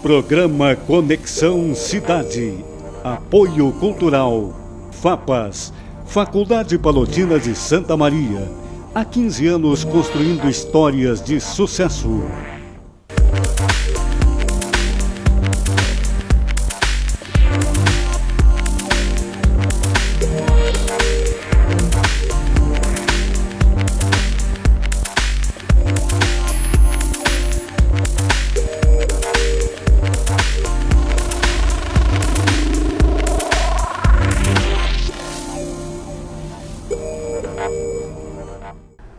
Programa Conexão Cidade. Apoio Cultural. FAPAS, Faculdade Palotina de Santa Maria. Há 15 anos construindo histórias de sucesso.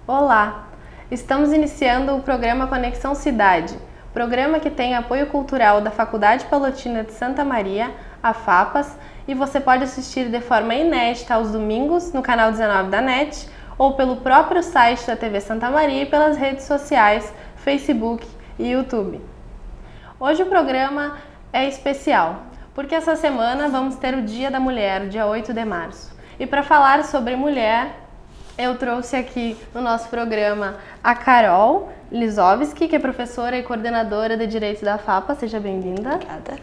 Olá! Estamos iniciando o programa Conexão Cidade, programa que tem apoio cultural da Faculdade Palotina de Santa Maria, a FAPAS, e você pode assistir de forma inédita aos domingos no canal 19 da NET ou pelo próprio site da TV Santa Maria e pelas redes sociais, Facebook e YouTube. Hoje o programa é especial, porque essa semana vamos ter o Dia da Mulher, dia 8 de março. E para falar sobre mulher, eu trouxe aqui no nosso programa a Carol Lisovski, que é professora e coordenadora de Direitos da FAPA. Seja bem-vinda. Obrigada.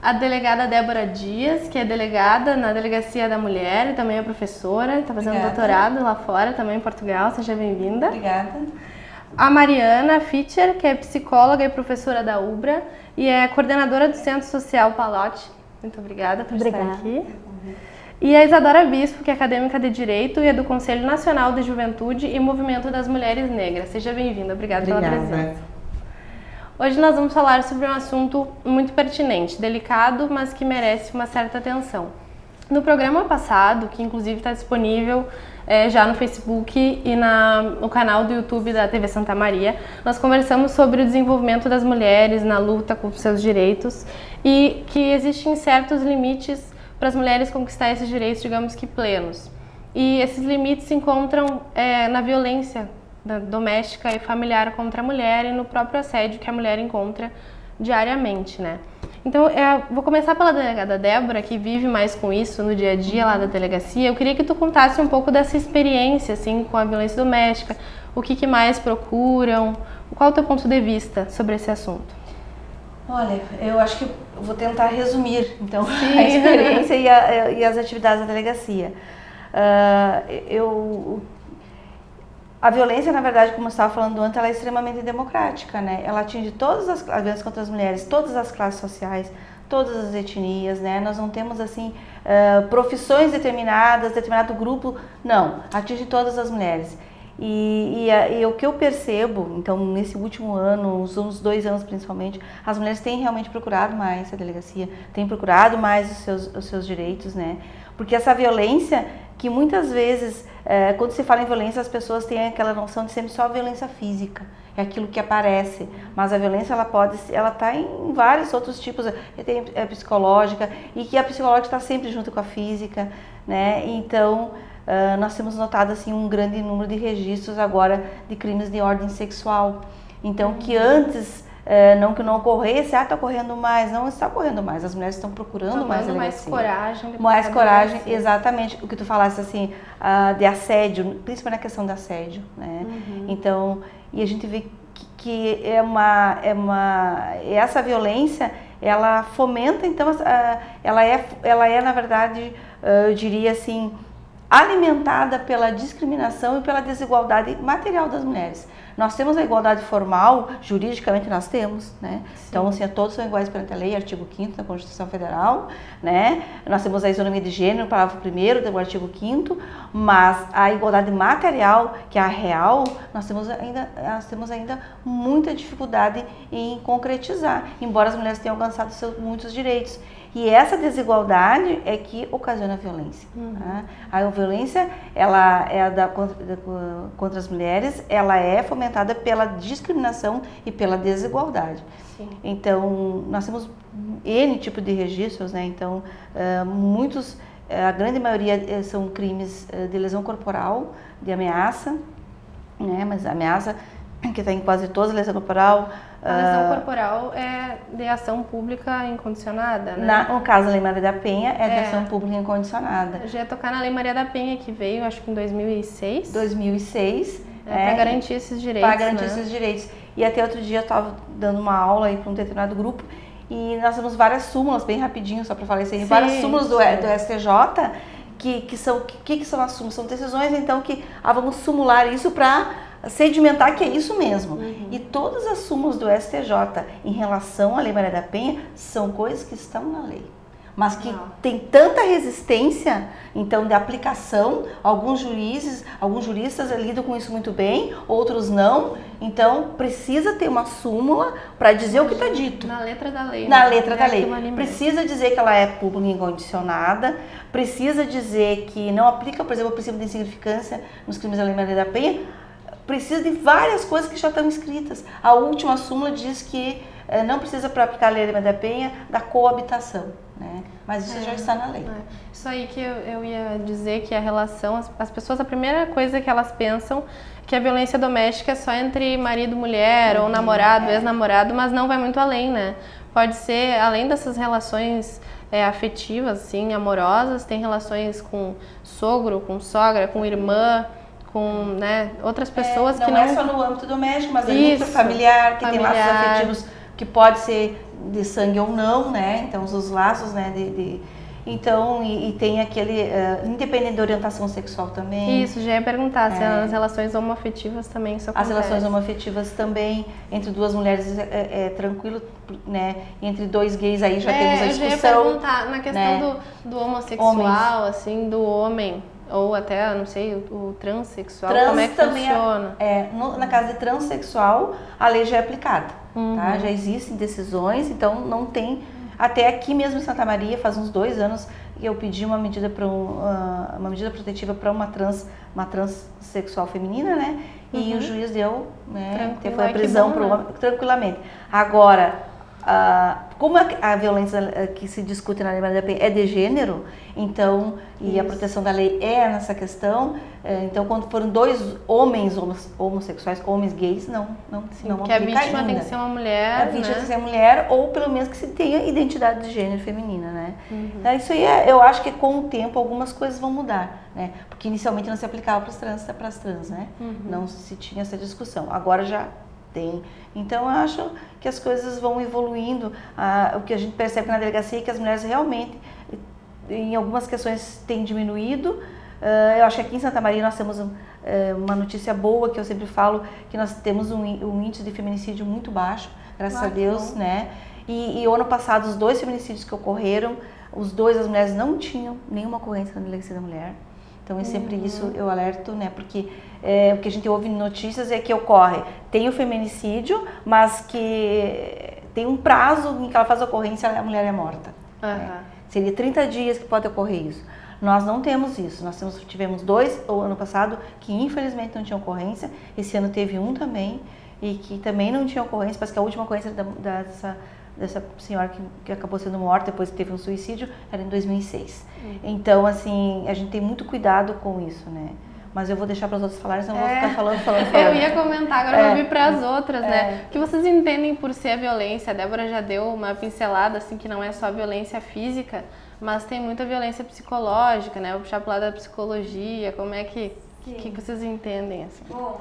A delegada Débora Dias, que é delegada na Delegacia da Mulher e também é professora, está fazendo doutorado lá fora, também em Portugal. Seja bem-vinda. Obrigada. A Mariana Fischer, que é psicóloga e professora da UBRA e é coordenadora do Centro Social Palote. Muito obrigada por estar aqui. E a Isadora Bispo, que é acadêmica de Direito e é do Conselho Nacional de Juventude e Movimento das Mulheres Negras. Seja bem-vinda, obrigada pela presença. Hoje nós vamos falar sobre um assunto muito pertinente, delicado, mas que merece uma certa atenção. No programa passado, que inclusive está disponível já no Facebook e no canal do YouTube da TV Santa Maria, nós conversamos sobre o desenvolvimento das mulheres na luta com seus direitos e que existem certos limites para as mulheres conquistar esses direitos, digamos que plenos. E esses limites se encontram na violência doméstica e familiar contra a mulher e no próprio assédio que a mulher encontra diariamente, né? Então, vou começar pela delegada Débora, que vive mais com isso no dia a dia lá da delegacia. Eu queria que tu contasse um pouco dessa experiência, assim, com a violência doméstica, o que mais procuram, qual é o teu ponto de vista sobre esse assunto? Olha, eu acho que eu vou tentar resumir, então, a experiência e as atividades da delegacia. A violência, na verdade, como eu estava falando antes, ela é extremamente democrática, né? Ela atinge todas as violências contra as mulheres, todas as classes sociais, todas as etnias, né? Nós não temos, assim, profissões determinadas, determinado grupo, não, atinge todas as mulheres. E o que eu percebo, então, nesse último ano, uns 2 anos principalmente, as mulheres têm realmente procurado mais a delegacia, têm procurado mais os seus direitos, né? Porque essa violência, que muitas vezes, quando se fala em violência, as pessoas têm aquela noção de sempre só violência física, é aquilo que aparece, mas a violência, ela está em vários outros tipos, tem a psicológica, e que a psicológica está sempre junto com a física, né? Então, nós temos notado assim um grande número de registros agora de crimes de ordem sexual. Então, que antes que não ocorresse, está ocorrendo mais, não está ocorrendo mais. As mulheres estão procurando mais coragem. Mais coragem, exatamente. O que tu falaste assim, de assédio, principalmente a questão do assédio, né? Então, e a gente vê que essa violência, ela fomenta, então, ela é na verdade, eu diria assim, alimentada pela discriminação e pela desigualdade material das mulheres. Nós temos a igualdade formal, juridicamente nós temos, né? Sim. Então, assim, todos são iguais perante a lei, artigo 5º da Constituição Federal, né? Nós temos a isonomia de gênero, parágrafo 1º do artigo 5º, mas a igualdade material, que é a real, nós temos ainda muita dificuldade em concretizar, embora as mulheres tenham alcançado muitos direitos. E essa desigualdade é que ocasiona a violência. Tá? A violência, ela é contra as mulheres, ela é fomentada pela discriminação e pela desigualdade. Sim. Então, nós temos N tipo de registros, né? Então, a grande maioria são crimes de lesão corporal, de ameaça, né? Mas a ameaça que está em quase todas as lesões corporal. A lesão corporal é de ação pública incondicionada, né? No caso da Lei Maria da Penha, é de ação pública incondicionada. Eu já ia tocar na Lei Maria da Penha, que veio, acho que em 2006. 2006. Para garantir esses direitos, Para garantir esses direitos. E até outro dia eu estava dando uma aula aí para um determinado grupo, E nós temos várias súmulas, bem rapidinho, só para falar isso aí, várias súmulas do STJ, que são as súmulas? São decisões, então, que vamos sumular isso para sedimentar que é isso mesmo. E todas as súmulas do STJ em relação à Lei Maria da Penha são coisas que estão na lei, mas que tem tanta resistência, então, de aplicação. Alguns juristas lidam com isso muito bem, outros não. Então, precisa ter uma súmula para dizer o que está dito. Na letra da lei. Na letra da lei. Precisa dizer que ela é pública e incondicionada, precisa dizer que não aplica, por exemplo, o princípio de insignificância nos crimes da Lei Maria da Penha. Precisa de várias coisas que já estão escritas. A última súmula diz que não precisa, para aplicar a Lei Maria da Penha, da coabitação, né? Mas isso já está na lei. Isso aí que eu ia dizer, que a relação, as pessoas, a primeira coisa que elas pensam que a violência doméstica é só entre marido e mulher, ou namorado, ex-namorado, mas não vai muito além, né? Pode ser, além dessas relações afetivas, assim, amorosas, tem relações com sogro, com sogra, com irmã, com, né, outras pessoas que não... Não é só no âmbito doméstico, mas é no familiar, que tem laços afetivos que pode ser de sangue ou não, né? Então, os laços, né, Então, e tem aquele, independente da orientação sexual também. Isso, já ia perguntar, se as relações homoafetivas também isso acontece. As relações homoafetivas também, entre duas mulheres é tranquilo, né? Entre dois gays aí já temos a discussão. Eu já ia perguntar, na questão do homossexual, assim, do homem, ou até, não sei, o transexual, como é que funciona? Na casa de transexual, a lei já é aplicada, tá? Já existem decisões, então não tem... Até aqui mesmo em Santa Maria, faz uns 2 anos, eu pedi uma medida protetiva para uma transexual feminina, né? E o juiz deu, né? Foi a prisão para o homem, tranquilamente. Agora, como a violência que se discute na Lei Maria da Penha é de gênero, então, e a proteção da lei é nessa questão, então quando foram 2 homens homossexuais, homens gays, não que a vítima ainda tem que ser uma mulher, a vítima tem que ser mulher, ou pelo menos que se tenha identidade de gênero feminina, né? Isso aí, eu acho que com o tempo algumas coisas vão mudar, né? Porque inicialmente não se aplicava para as trans, né? Não se tinha essa discussão, agora já tem. Então, eu acho que as coisas vão evoluindo. O que a gente percebe na delegacia é que as mulheres realmente, em algumas questões, têm diminuído. Eu acho que aqui em Santa Maria nós temos uma notícia boa, que eu sempre falo, que nós temos um índice de feminicídio muito baixo, graças a Deus, né? E o ano passado, os 2 feminicídios que ocorreram, as mulheres não tinham nenhuma ocorrência na delegacia da mulher. Então, é sempre isso eu alerto, né? Porque o que a gente ouve em notícias é que ocorre, tem o feminicídio, mas que tem um prazo em que ela faz a ocorrência, a mulher é morta. Né? Seria 30 dias que pode ocorrer isso. Nós não temos isso. Nós tivemos 2 o ano passado que infelizmente não tinha ocorrência. Esse ano teve um também e que também não tinha ocorrência, parece que a última ocorrência dessa senhora que acabou sendo morta depois que teve um suicídio era em 2006. Então, assim, a gente tem muito cuidado com isso, né? Mas eu vou deixar para os outros falarem, senão eu vou ficar falando. Eu ia comentar, agora eu vou vir para as outras, né? O que vocês entendem por ser a violência? A Débora já deu uma pincelada, assim, que não é só violência física, mas tem muita violência psicológica, né? Vou puxar para o lado da psicologia, como é que vocês entendem, assim? Bom,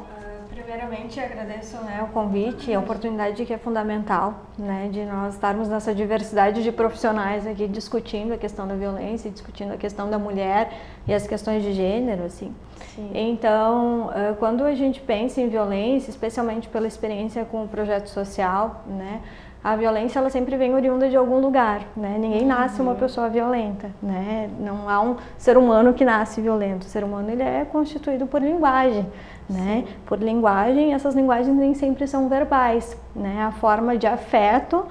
primeiramente agradeço, né, o convite, a oportunidade que é fundamental, né, de nós estarmos nessa diversidade de profissionais aqui discutindo a questão da violência, discutindo a questão da mulher e as questões de gênero, assim. Sim. Então, quando a gente pensa em violência, especialmente pela experiência com o projeto social, né, a violência ela sempre vem oriunda de algum lugar, né? Ninguém nasce uma pessoa violenta, né? Não há um ser humano que nasce violento. O ser humano ele é constituído por linguagem, né? Por linguagem, essas linguagens nem sempre são verbais, né? A forma de afeto,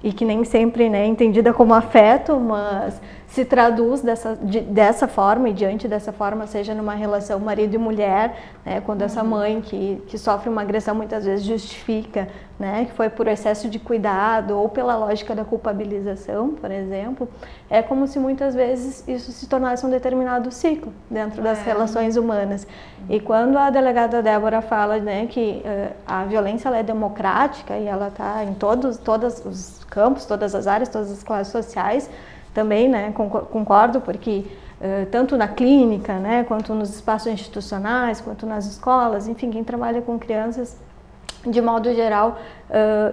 e que nem sempre, né, é entendida como afeto, mas se traduz dessa forma e diante dessa forma, seja numa relação marido e mulher, né, quando essa mãe que sofre uma agressão muitas vezes justifica, né, que foi por excesso de cuidado ou pela lógica da culpabilização, por exemplo, é como se muitas vezes isso se tornasse um determinado ciclo dentro das relações humanas. E quando a delegada Débora fala, né, que a violência ela é democrática e ela está em todos os campos, todas as áreas, todas as classes sociais, também, né, concordo, porque tanto na clínica, né, quanto nos espaços institucionais, quanto nas escolas, enfim, quem trabalha com crianças de modo geral,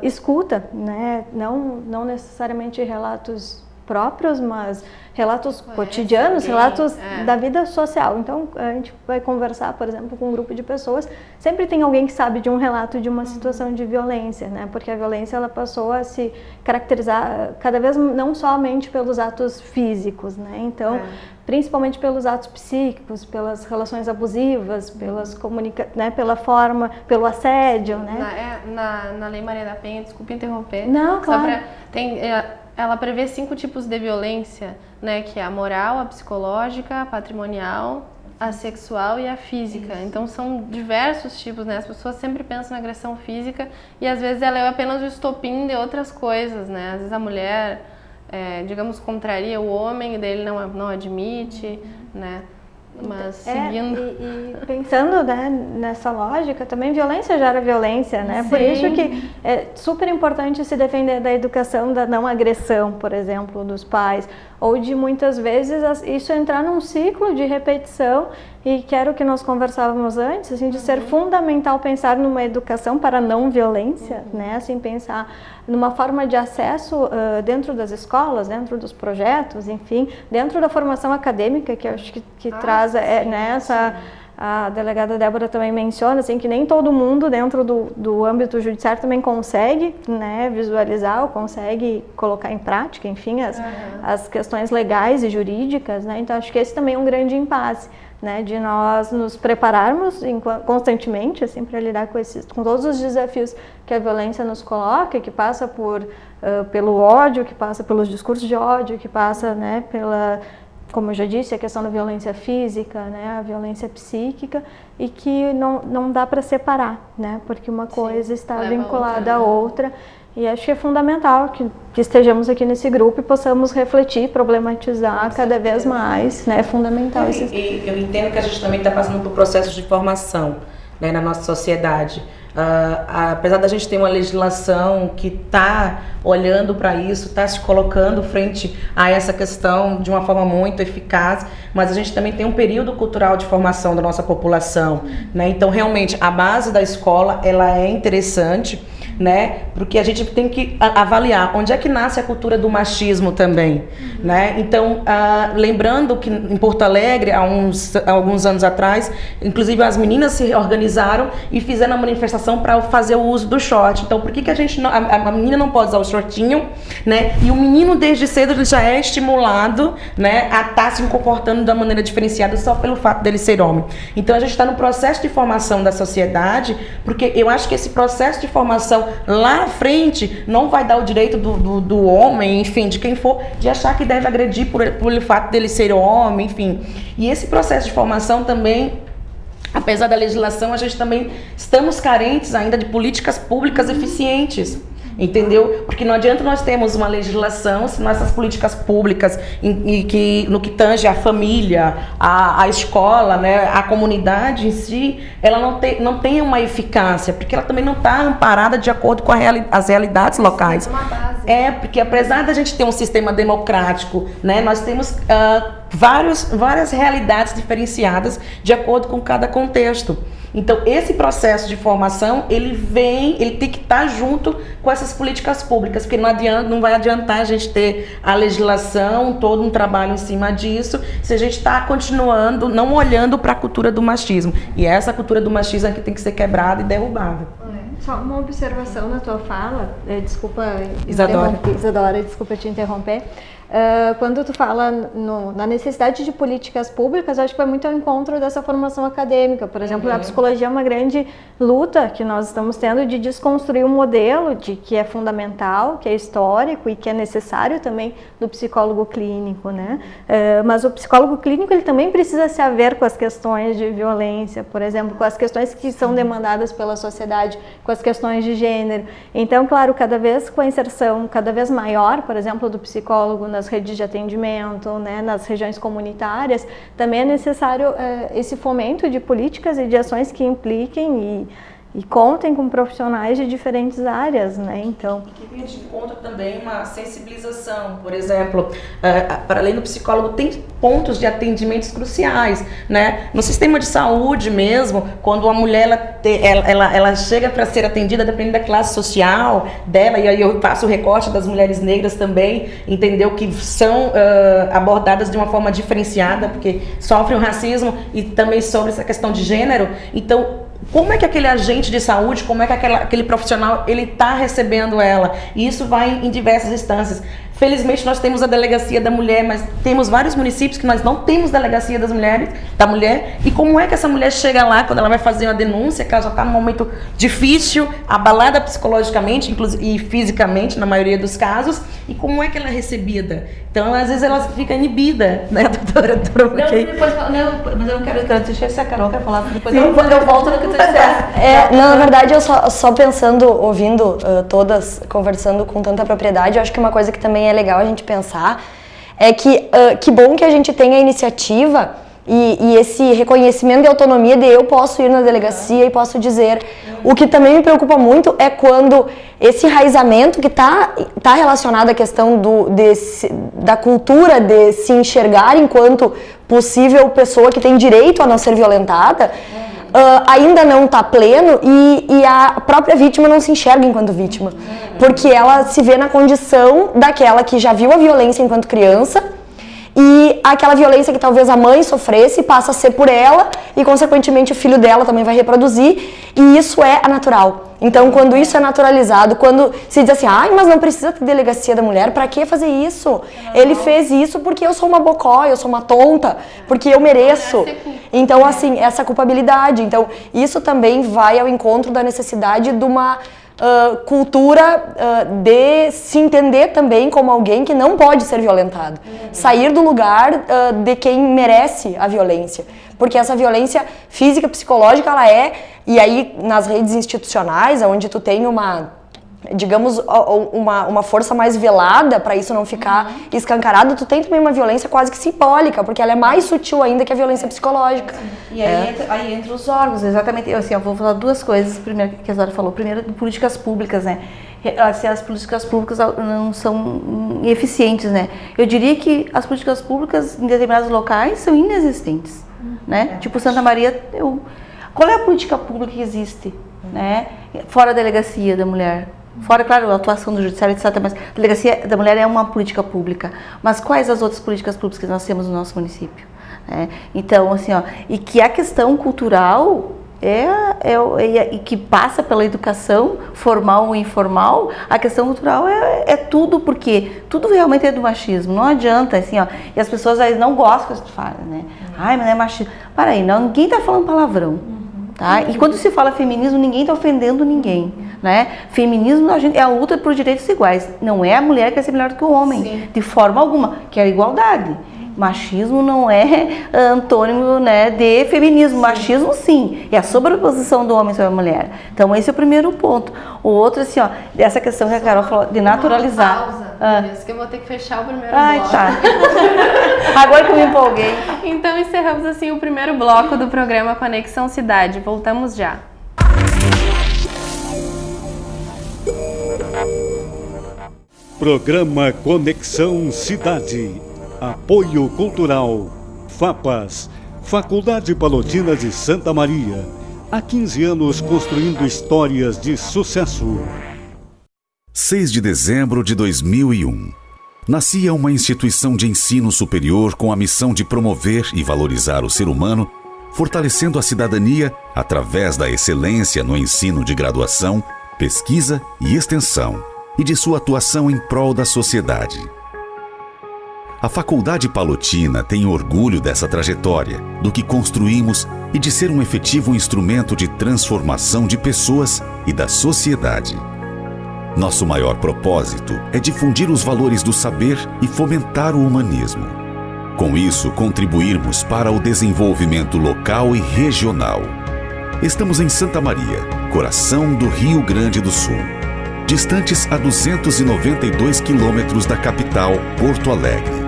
escuta, né? Não necessariamente relatos próprios, mas relatos cotidianos, relatos da vida social. Então, a gente vai conversar, por exemplo, com um grupo de pessoas, sempre tem alguém que sabe de um relato de uma situação de violência, né? Porque a violência, ela passou a se caracterizar cada vez não somente pelos atos físicos, né? Então, principalmente pelos atos psíquicos, pelas relações abusivas, pelas né? Pela forma, pelo assédio, né? Na Lei Maria da Penha, desculpa interromper. Não, claro. Ela prevê 5 tipos de violência, né, que é a moral, a psicológica, a patrimonial, a sexual e a física. Isso. Então são diversos tipos, né? As pessoas sempre pensam na agressão física e às vezes ela é apenas o estopim de outras coisas, né? Às vezes a mulher, digamos, contraria o homem e daí ele não admite, né? Mas seguindo... E pensando, né, nessa lógica, também violência gera violência, né? Sim. Por isso que é super importante se defender da educação da não agressão, por exemplo, dos pais, ou de muitas vezes isso entrar num ciclo de repetição, e que era o que nós conversávamos antes, assim, de ser fundamental pensar numa educação para a não violência, né? Assim, pensar numa forma de acesso dentro das escolas, dentro dos projetos, enfim, dentro da formação acadêmica, que eu acho que traz nessa... A delegada Débora também menciona assim, que nem todo mundo dentro do âmbito judiciário também consegue, né, visualizar ou consegue colocar em prática, enfim, as questões legais e jurídicas, né? Então acho que esse também é um grande impasse, né, de nós nos prepararmos constantemente assim, para lidar com todos os desafios que a violência nos coloca, que passa pelo ódio, que passa pelos discursos de ódio, que passa, né, como eu já disse, a questão da violência física, né, a violência psíquica, e que não dá para separar, né, porque uma coisa está vinculada à outra. E acho que é fundamental que estejamos aqui nesse grupo e possamos refletir, problematizar cada vez mais, né, é fundamental isso. E eu entendo que a gente também está passando por processos de formação, né, na nossa sociedade. Apesar da gente ter uma legislação que está olhando para isso, está se colocando frente a essa questão de uma forma muito eficaz, mas a gente também tem um período cultural de formação da nossa população, né? Então, realmente, a base da escola, ela é interessante, né? Porque a gente tem que avaliar onde é que nasce a cultura do machismo também, né? Então, lembrando que em Porto Alegre, há alguns anos atrás, inclusive as meninas se organizaram e fizeram a manifestação para fazer o uso do short. Então, por que a gente a menina não pode usar o shortinho, né? E o menino desde cedo ele já é estimulado, né, a estar se comportando da maneira diferenciada só pelo fato dele ser homem. Então, a gente está no processo de formação da sociedade, porque eu acho que esse processo de formação lá à frente não vai dar o direito do homem, enfim, de quem for, de achar que deve agredir por fato dele ser homem, enfim. E esse processo de formação também, apesar da legislação, a gente também estamos carentes ainda de políticas públicas eficientes, entendeu? Porque não adianta nós termos uma legislação se nossas políticas públicas, no que tange a família, a escola, né, a comunidade em si, ela não tem uma eficácia, porque ela também não está amparada de acordo com as realidades locais. Porque apesar da gente ter um sistema democrático, né, nós temos várias realidades diferenciadas de acordo com cada contexto. Então, esse processo de formação, ele tem que estar junto com essas políticas públicas, porque não vai adiantar a gente ter a legislação, todo um trabalho em cima disso, se a gente está continuando, não olhando para a cultura do machismo. E essa cultura do machismo é que tem que ser quebrada e derrubada. Só uma observação na tua fala, desculpa, Isadora, desculpa te interromper. Quando tu fala na necessidade de políticas públicas, eu acho que vai muito ao encontro dessa formação acadêmica. Por exemplo, a psicologia é uma grande luta que nós estamos tendo de desconstruir um modelo que é fundamental, que é histórico e que é necessário também do psicólogo clínico, né? Mas o psicólogo clínico, ele também precisa se haver com as questões de violência, por exemplo, com as questões que são demandadas pela sociedade, com as questões de gênero. Então, claro, cada vez com a inserção cada vez maior, por exemplo, do psicólogo nas redes de atendimento, né, nas regiões comunitárias, também é necessário esse fomento de políticas e de ações que impliquem E contem com profissionais de diferentes áreas, né? Então, que vinha de encontro também uma sensibilização, por exemplo, para além do psicólogo, tem pontos de atendimentos cruciais, né? No sistema de saúde mesmo, quando a mulher ela chega para ser atendida, dependendo da classe social dela, e aí eu faço o recorte das mulheres negras também, entendeu? Que são abordadas de uma forma diferenciada, porque sofrem o racismo e também sobre essa questão de gênero. Então, como é que aquele agente de saúde, como é que aquele profissional, ele está recebendo ela? E isso vai em diversas instâncias. Felizmente nós temos a delegacia da mulher, mas temos vários municípios que nós não temos delegacia da mulher. E como é que essa mulher chega lá quando ela vai fazer uma denúncia, que ela já está num momento difícil, abalada psicologicamente, inclusive, e fisicamente, na maioria dos casos, e como é que ela é recebida? Então, às vezes ela fica inibida, né, doutora? Mas eu não quero deixar se a Carol quer falar, depois eu volto no que tu disser. Não, na verdade, eu só pensando, ouvindo todas, conversando com tanta propriedade, eu acho que uma coisa que também é legal a gente pensar é que bom que a gente tem a iniciativa e esse reconhecimento de autonomia de eu posso ir na delegacia e posso dizer. O que também me preocupa muito é quando esse enraizamento que está relacionado à questão da cultura de se enxergar enquanto possível pessoa que tem direito a não ser violentada, ainda não está pleno e a própria vítima não se enxerga enquanto vítima, porque ela se vê na condição daquela que já viu a violência enquanto criança e aquela violência que talvez a mãe sofresse passa a ser por ela e consequentemente o filho dela também vai reproduzir, e isso é natural. Então, quando isso é naturalizado, quando se diz assim, mas não precisa ter delegacia da mulher, pra que fazer isso? Ele fez isso porque eu sou uma bocó, eu sou uma tonta, porque eu mereço. Então, assim, essa culpabilidade. Então, isso também vai ao encontro da necessidade de uma cultura de se entender também como alguém que não pode ser violentado. Sair do lugar de quem merece a violência. Porque essa violência física, psicológica, ela e aí nas redes institucionais, onde tu tem uma força mais velada para isso não ficar escancarado, tu tem também uma violência quase que simbólica, porque ela é mais sutil ainda que a violência psicológica. E aí entra os órgãos, exatamente. Eu vou falar duas coisas, primeiro que a Zora falou. Primeiro, de políticas públicas, né? Assim, as políticas públicas não são eficientes, né? Eu diria que as políticas públicas em determinados locais são inexistentes, né? Tipo Santa Maria, qual é a política pública que existe, né? Fora a delegacia da mulher? Fora, claro, a atuação do judiciário, etc. Mas a delegacia da mulher é uma política pública. Mas quais as outras políticas públicas que nós temos no nosso município? Então, assim, e que a questão cultural e que passa pela educação formal ou informal, a questão cultural é tudo, porque tudo realmente é do machismo. Não adianta, assim, e as pessoas às vezes não gostam que a gente fala, né? Ai, mas não é machismo. Para aí, ninguém está falando palavrão. Tá? E quando se fala feminismo, ninguém está ofendendo ninguém, né? Feminismo é a luta por direitos iguais. Não é a mulher que quer ser melhor do que o homem, sim, de forma alguma, que é a igualdade. Machismo não é antônimo, né, de feminismo. Sim. Machismo, sim, é a sobreposição do homem sobre a mulher. Então esse é o primeiro ponto. O outro, assim, dessa questão que a Carol falou, de naturalizar. Por isso que eu vou ter que fechar o primeiro bloco. Tá. Agora que eu me empolguei. Então encerramos assim o primeiro bloco do programa Conexão Cidade. Voltamos já. Programa Conexão Cidade. Apoio Cultural. FAPAS, Faculdade Palotina de Santa Maria. Há 15 anos construindo histórias de sucesso. 6 de dezembro de 2001. Nascia uma instituição de ensino superior com a missão de promover e valorizar o ser humano, fortalecendo a cidadania através da excelência no ensino de graduação, pesquisa e extensão, e de sua atuação em prol da sociedade. A Faculdade Palotina tem orgulho dessa trajetória, do que construímos e de ser um efetivo instrumento de transformação de pessoas e da sociedade. Nosso maior propósito é difundir os valores do saber e fomentar o humanismo. Com isso, contribuirmos para o desenvolvimento local e regional. Estamos em Santa Maria, coração do Rio Grande do Sul, distantes a 292 quilômetros da capital, Porto Alegre.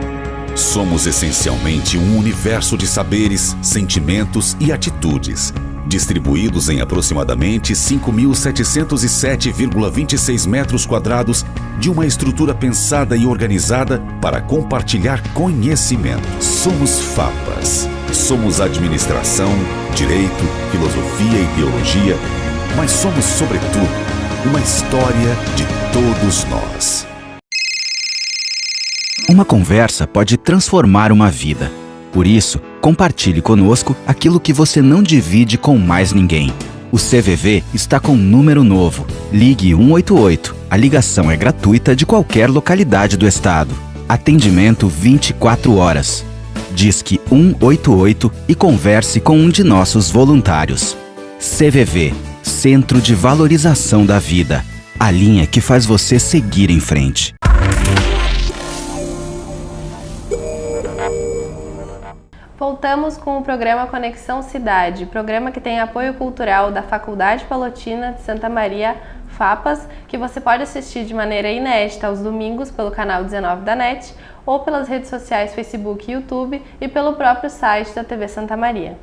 Somos essencialmente um universo de saberes, sentimentos e atitudes, distribuídos em aproximadamente 5.707,26 metros quadrados de uma estrutura pensada e organizada para compartilhar conhecimento. Somos FAPAS. Somos administração, direito, filosofia e teologia, mas somos, sobretudo, uma história de todos nós. Uma conversa pode transformar uma vida. Por isso, compartilhe conosco aquilo que você não divide com mais ninguém. O CVV está com um número novo. Ligue 188. A ligação é gratuita de qualquer localidade do estado. Atendimento 24 horas. Disque 188 e converse com um de nossos voluntários. CVV, Centro de Valorização da Vida. A linha que faz você seguir em frente. Voltamos com o programa Conexão Cidade, programa que tem apoio cultural da Faculdade Palotina de Santa Maria, FAPAS, que você pode assistir de maneira inédita aos domingos pelo canal 19 da NET, ou pelas redes sociais Facebook e YouTube e pelo próprio site da TV Santa Maria.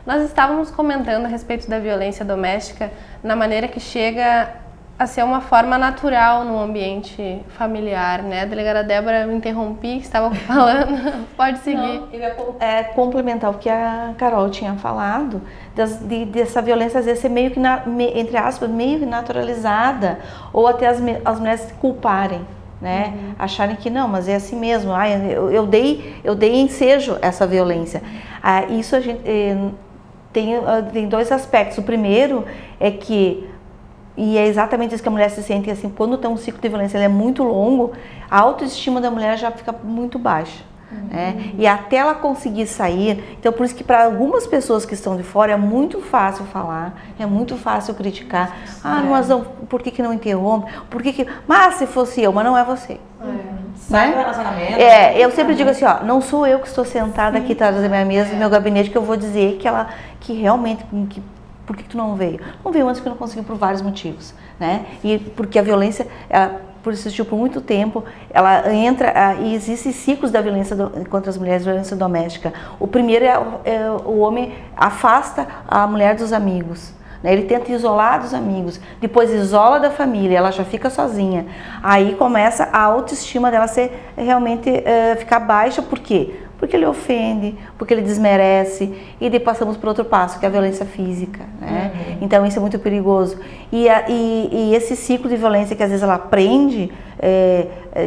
Nós estávamos comentando a respeito da violência doméstica na maneira que chega a ser uma forma natural no ambiente familiar, né? A delegada Débora, me interrompi, estava falando, pode seguir. Não, eu ia complementar o que a Carol tinha falado, dessa violência às vezes ser meio que, entre aspas, meio que naturalizada, ou até as mulheres se culparem, né? Acharem que não, mas é assim mesmo, eu dei ensejo a essa violência. Isso a gente tem dois aspectos. O primeiro é que, e é exatamente isso que a mulher se sente assim, quando tem um ciclo de violência ele é muito longo, a autoestima da mulher já fica muito baixa. Né? E até ela conseguir sair, então por isso que para algumas pessoas que estão de fora é muito fácil falar, é muito fácil criticar. Mas não, por que não interrompe? Mas se fosse eu, mas não é você. Sai do relacionamento. Eu sempre digo assim, não sou eu que estou sentada aqui atrás da minha mesa, no meu gabinete, que eu vou dizer que realmente... Por que tu não veio? Não veio antes porque eu não conseguiu por vários motivos, né? E porque a violência, por existir por muito tempo, ela entra, e existem ciclos da violência contra as mulheres, violência doméstica. O primeiro o homem afasta a mulher dos amigos, né? Ele tenta isolar dos amigos, depois isola da família, ela já fica sozinha. Aí começa a autoestima dela ser realmente ficar baixa, por quê? Porque ele ofende, porque ele desmerece, e daí passamos para outro passo, que é a violência física, né? Então isso é muito perigoso. E esse ciclo de violência que às vezes ela aprende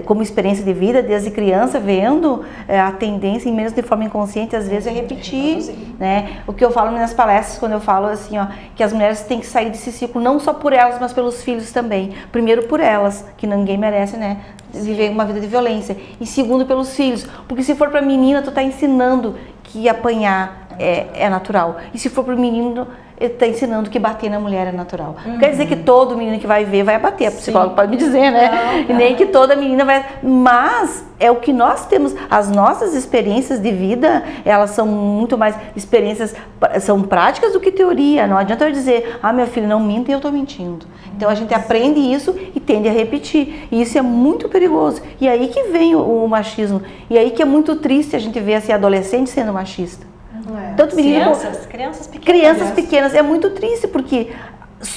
como experiência de vida, desde criança, vendo a tendência, mesmo de forma inconsciente, às vezes é repetir, né? O que eu falo nas palestras, quando eu falo assim, que as mulheres têm que sair desse ciclo, não só por elas, mas pelos filhos também. Primeiro por elas, que ninguém merece, né? Viver uma vida de violência. E segundo pelos filhos, porque se for para menina, tu tá ensinando que apanhar é natural. E se for para o menino, ele está ensinando que bater na mulher é natural. Não quer dizer que todo menino que vai ver vai bater, a psicóloga pode me dizer, né? Não. Nem que toda menina vai... Mas é o que nós temos, as nossas experiências de vida, elas são muito mais experiências, são práticas do que teoria. Não adianta eu dizer, meu filho, não minta e eu estou mentindo. Então a gente aprende isso e tende a repetir. E isso é muito perigoso. E aí que vem o machismo. E aí que é muito triste a gente ver assim, adolescente sendo machista. Tanto menino, crianças pequenas. É muito triste, porque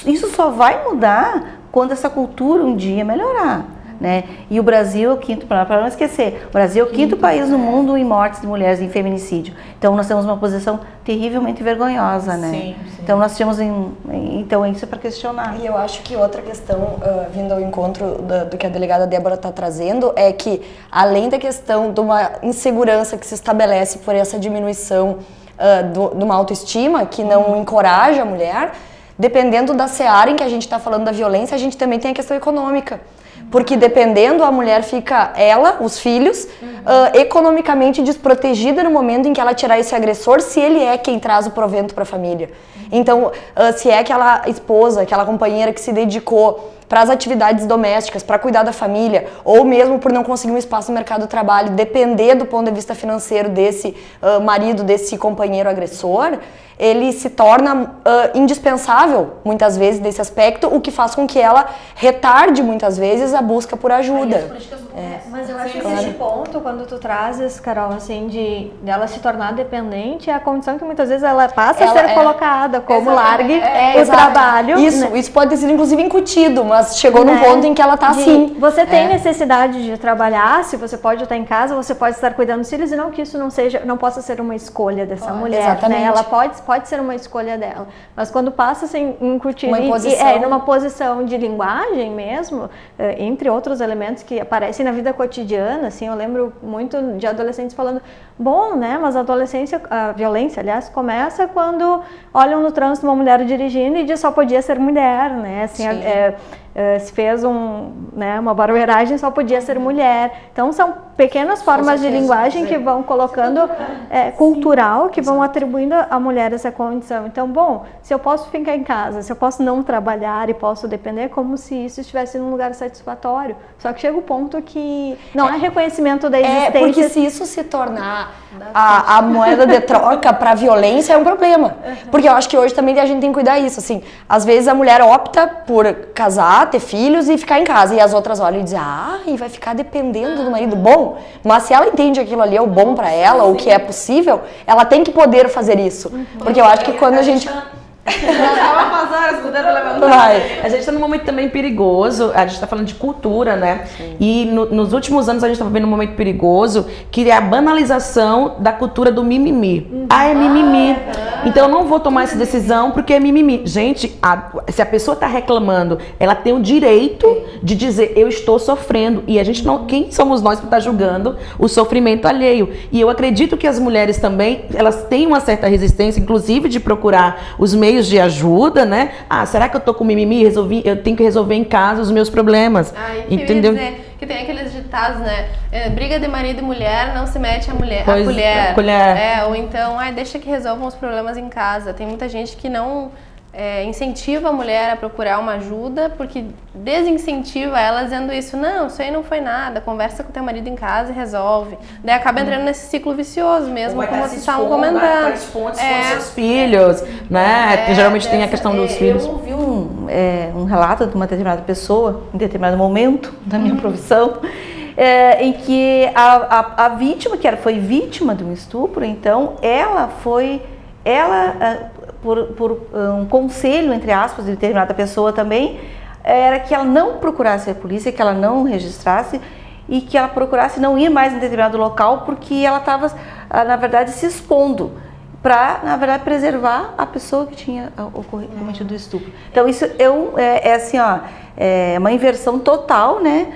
isso só vai mudar quando essa cultura um dia melhorar, né? E o Brasil é o quinto, para não esquecer, o Brasil é o quinto país no mundo em mortes de mulheres em feminicídio. Então nós temos uma posição terrivelmente vergonhosa, né? Sim. Então nós temos então isso é para questionar. E eu acho que outra questão, vindo ao encontro do que a delegada Débora está trazendo, é que além da questão de uma insegurança que se estabelece por essa diminuição de uma autoestima que não encoraja a mulher, dependendo da seara em que a gente está falando da violência, a gente também tem a questão econômica. Porque dependendo, a mulher fica, os filhos, economicamente desprotegida no momento em que ela tirar esse agressor, se ele é quem traz o provento para a família. Então, se é aquela esposa, aquela companheira que se dedicou para as atividades domésticas, para cuidar da família, ou mesmo por não conseguir um espaço no mercado do trabalho, depender do ponto de vista financeiro desse marido, desse companheiro agressor, ele se torna indispensável, muitas vezes, desse aspecto, o que faz com que ela retarde, muitas vezes, a busca por ajuda. Mas eu acho que esse ponto, quando tu trazes, Carol, assim, de ela se tornar dependente, é a condição que muitas vezes ela passa a ser colocada como largue o trabalho. Isso pode ter sido, inclusive, incutido, mas chegou num ponto em que ela tá assim. Você tem necessidade de trabalhar, se você pode estar em casa, você pode estar cuidando dos filhos, e não que isso não possa ser uma escolha dessa mulher, exatamente. né? Ela pode ser uma escolha dela, mas quando passa a ser incutido numa posição de linguagem mesmo, entre outros elementos que aparecem na vida cotidiana, assim, eu lembro muito de adolescentes falando, bom, né, mas a violência, aliás, começa quando olham no trânsito uma mulher dirigindo e diz só podia ser mulher, né, assim, se fez uma barbeiragem, só podia ser mulher. Então são pequenas formas de linguagem que vão colocando, cultural, que vão atribuindo à mulher essa condição. Então, bom, se eu posso ficar em casa, se eu posso não trabalhar e posso depender, é como se isso estivesse num lugar satisfatório. Só que chega o ponto que não há reconhecimento da existência. Porque se isso se tornar a moeda de troca para violência, é um problema. Porque eu acho que hoje também a gente tem que cuidar disso, assim. Às vezes a mulher opta por casar, ter filhos e ficar em casa. E as outras olham e dizem, e vai ficar dependendo do marido. Bom, mas se ela entende que aquilo ali é o bom para ela, o que é possível, ela tem que poder fazer isso. Porque eu acho que quando a gente... A gente está num momento também perigoso, a gente está falando de cultura, né? Sim. E nos últimos anos a gente está vivendo um momento perigoso, que é a banalização da cultura do mimimi. É mimimi. Então eu não vou tomar essa decisão porque é mimimi. Gente, se a pessoa está reclamando, ela tem o direito de dizer eu estou sofrendo. E a gente não, quem somos nós para estar julgando o sofrimento alheio? E eu acredito que as mulheres também, elas têm uma certa resistência, inclusive de procurar os meios de ajuda, né? Será que eu tô com mimimi? Eu tenho que resolver em casa os meus problemas. Entendeu? Que tem aqueles ditados, né? Briga de marido e mulher, não se mete a colher. Ou então, deixa que resolvam os problemas em casa. Tem muita gente que não incentiva a mulher a procurar uma ajuda, porque desincentiva ela dizendo isso, não, isso aí não foi nada, conversa com teu marido em casa e resolve. Daí acaba entrando nesse ciclo vicioso mesmo, como vocês estavam comentando. Com seus filhos, né? Geralmente tem a questão dos filhos. Eu ouvi um relato de uma determinada pessoa, em determinado momento da minha profissão, em que a vítima, que foi vítima de um estupro, então ela por um conselho, entre aspas, de determinada pessoa também, era que ela não procurasse a polícia, que ela não registrasse e que ela procurasse não ir mais em determinado local, porque ela estava, na verdade, se expondo para, na verdade, preservar a pessoa que tinha cometido o estupro. Então isso é uma inversão total, né,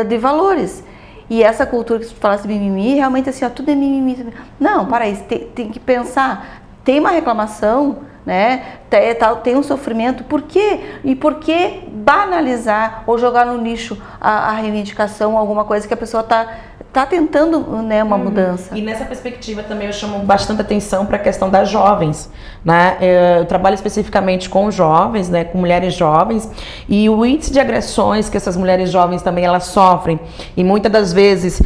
de valores. E essa cultura que tu falasse de mimimi, realmente assim, tudo é mimimi. Não, para isso, tem que pensar. Tem uma reclamação, né? Tem um sofrimento. Por quê? E por que banalizar ou jogar no lixo a reivindicação, alguma coisa que a pessoa está tentando, né, uma mudança? E nessa perspectiva também eu chamo bastante atenção para a questão das jovens, né? Eu trabalho especificamente com jovens, né, com mulheres jovens, e o índice de agressões que essas mulheres jovens também elas sofrem, e muitas das vezes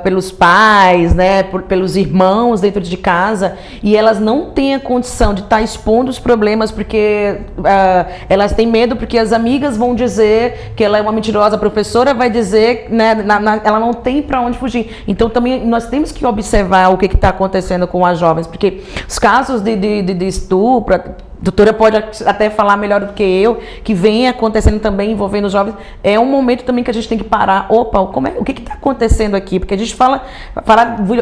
pelos pais, né, pelos irmãos dentro de casa, e elas não têm a condição de estar expondo os problemas porque elas têm medo, porque as amigas vão dizer que ela é uma mentirosa, a professora vai dizer, né, ela não tem para onde fugir. Então também nós temos que observar o que está acontecendo com as jovens, porque os casos de estupro, a doutora pode até falar melhor do que eu, que vem acontecendo também envolvendo os jovens, é um momento também que a gente tem que parar, o que está acontecendo aqui? Porque a gente fala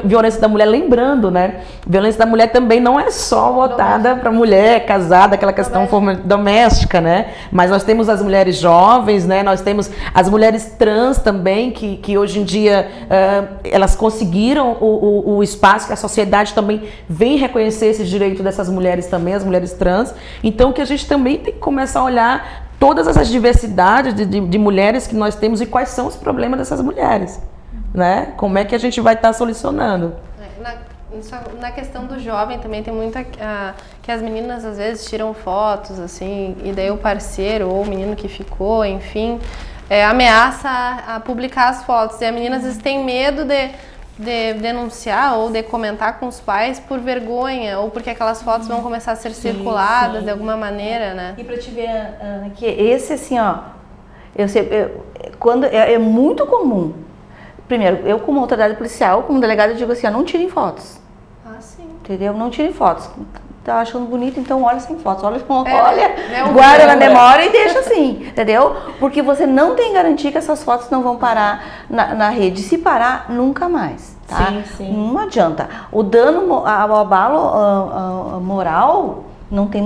violência da mulher, lembrando, né? Violência da mulher também não é só voltada para mulher casada, aquela questão doméstica, né? Mas nós temos as mulheres jovens, né? Nós temos as mulheres trans também, que hoje em dia elas conseguiram o espaço, que a sociedade também vem reconhecer esse direito dessas mulheres também, as mulheres trans. Então que a gente também tem que começar a olhar todas essas diversidades de mulheres que nós temos e quais são os problemas dessas mulheres, né? Como é que a gente vai estar solucionando? Na questão do jovem também tem muito que as meninas às vezes tiram fotos, assim, e daí o parceiro ou o menino que ficou, enfim, ameaça a publicar as fotos. E a menina às vezes tem medo de denunciar ou de comentar com os pais por vergonha ou porque aquelas fotos vão começar a ser circuladas de alguma maneira, né? E pra te ver, Ana, que esse assim, ó, quando é muito comum. Primeiro, eu como autoridade policial, como delegada, eu digo assim, ó, não tirem fotos. Ah, sim. Entendeu? Não tirem fotos. Tá achando bonito, então olha sem fotos. Olha, né, guarda na memória e deixa assim, entendeu? Porque você não tem garantia que essas fotos não vão parar na rede. Se parar, nunca mais, tá? Sim. Não adianta. O dano, o abalo moral não tem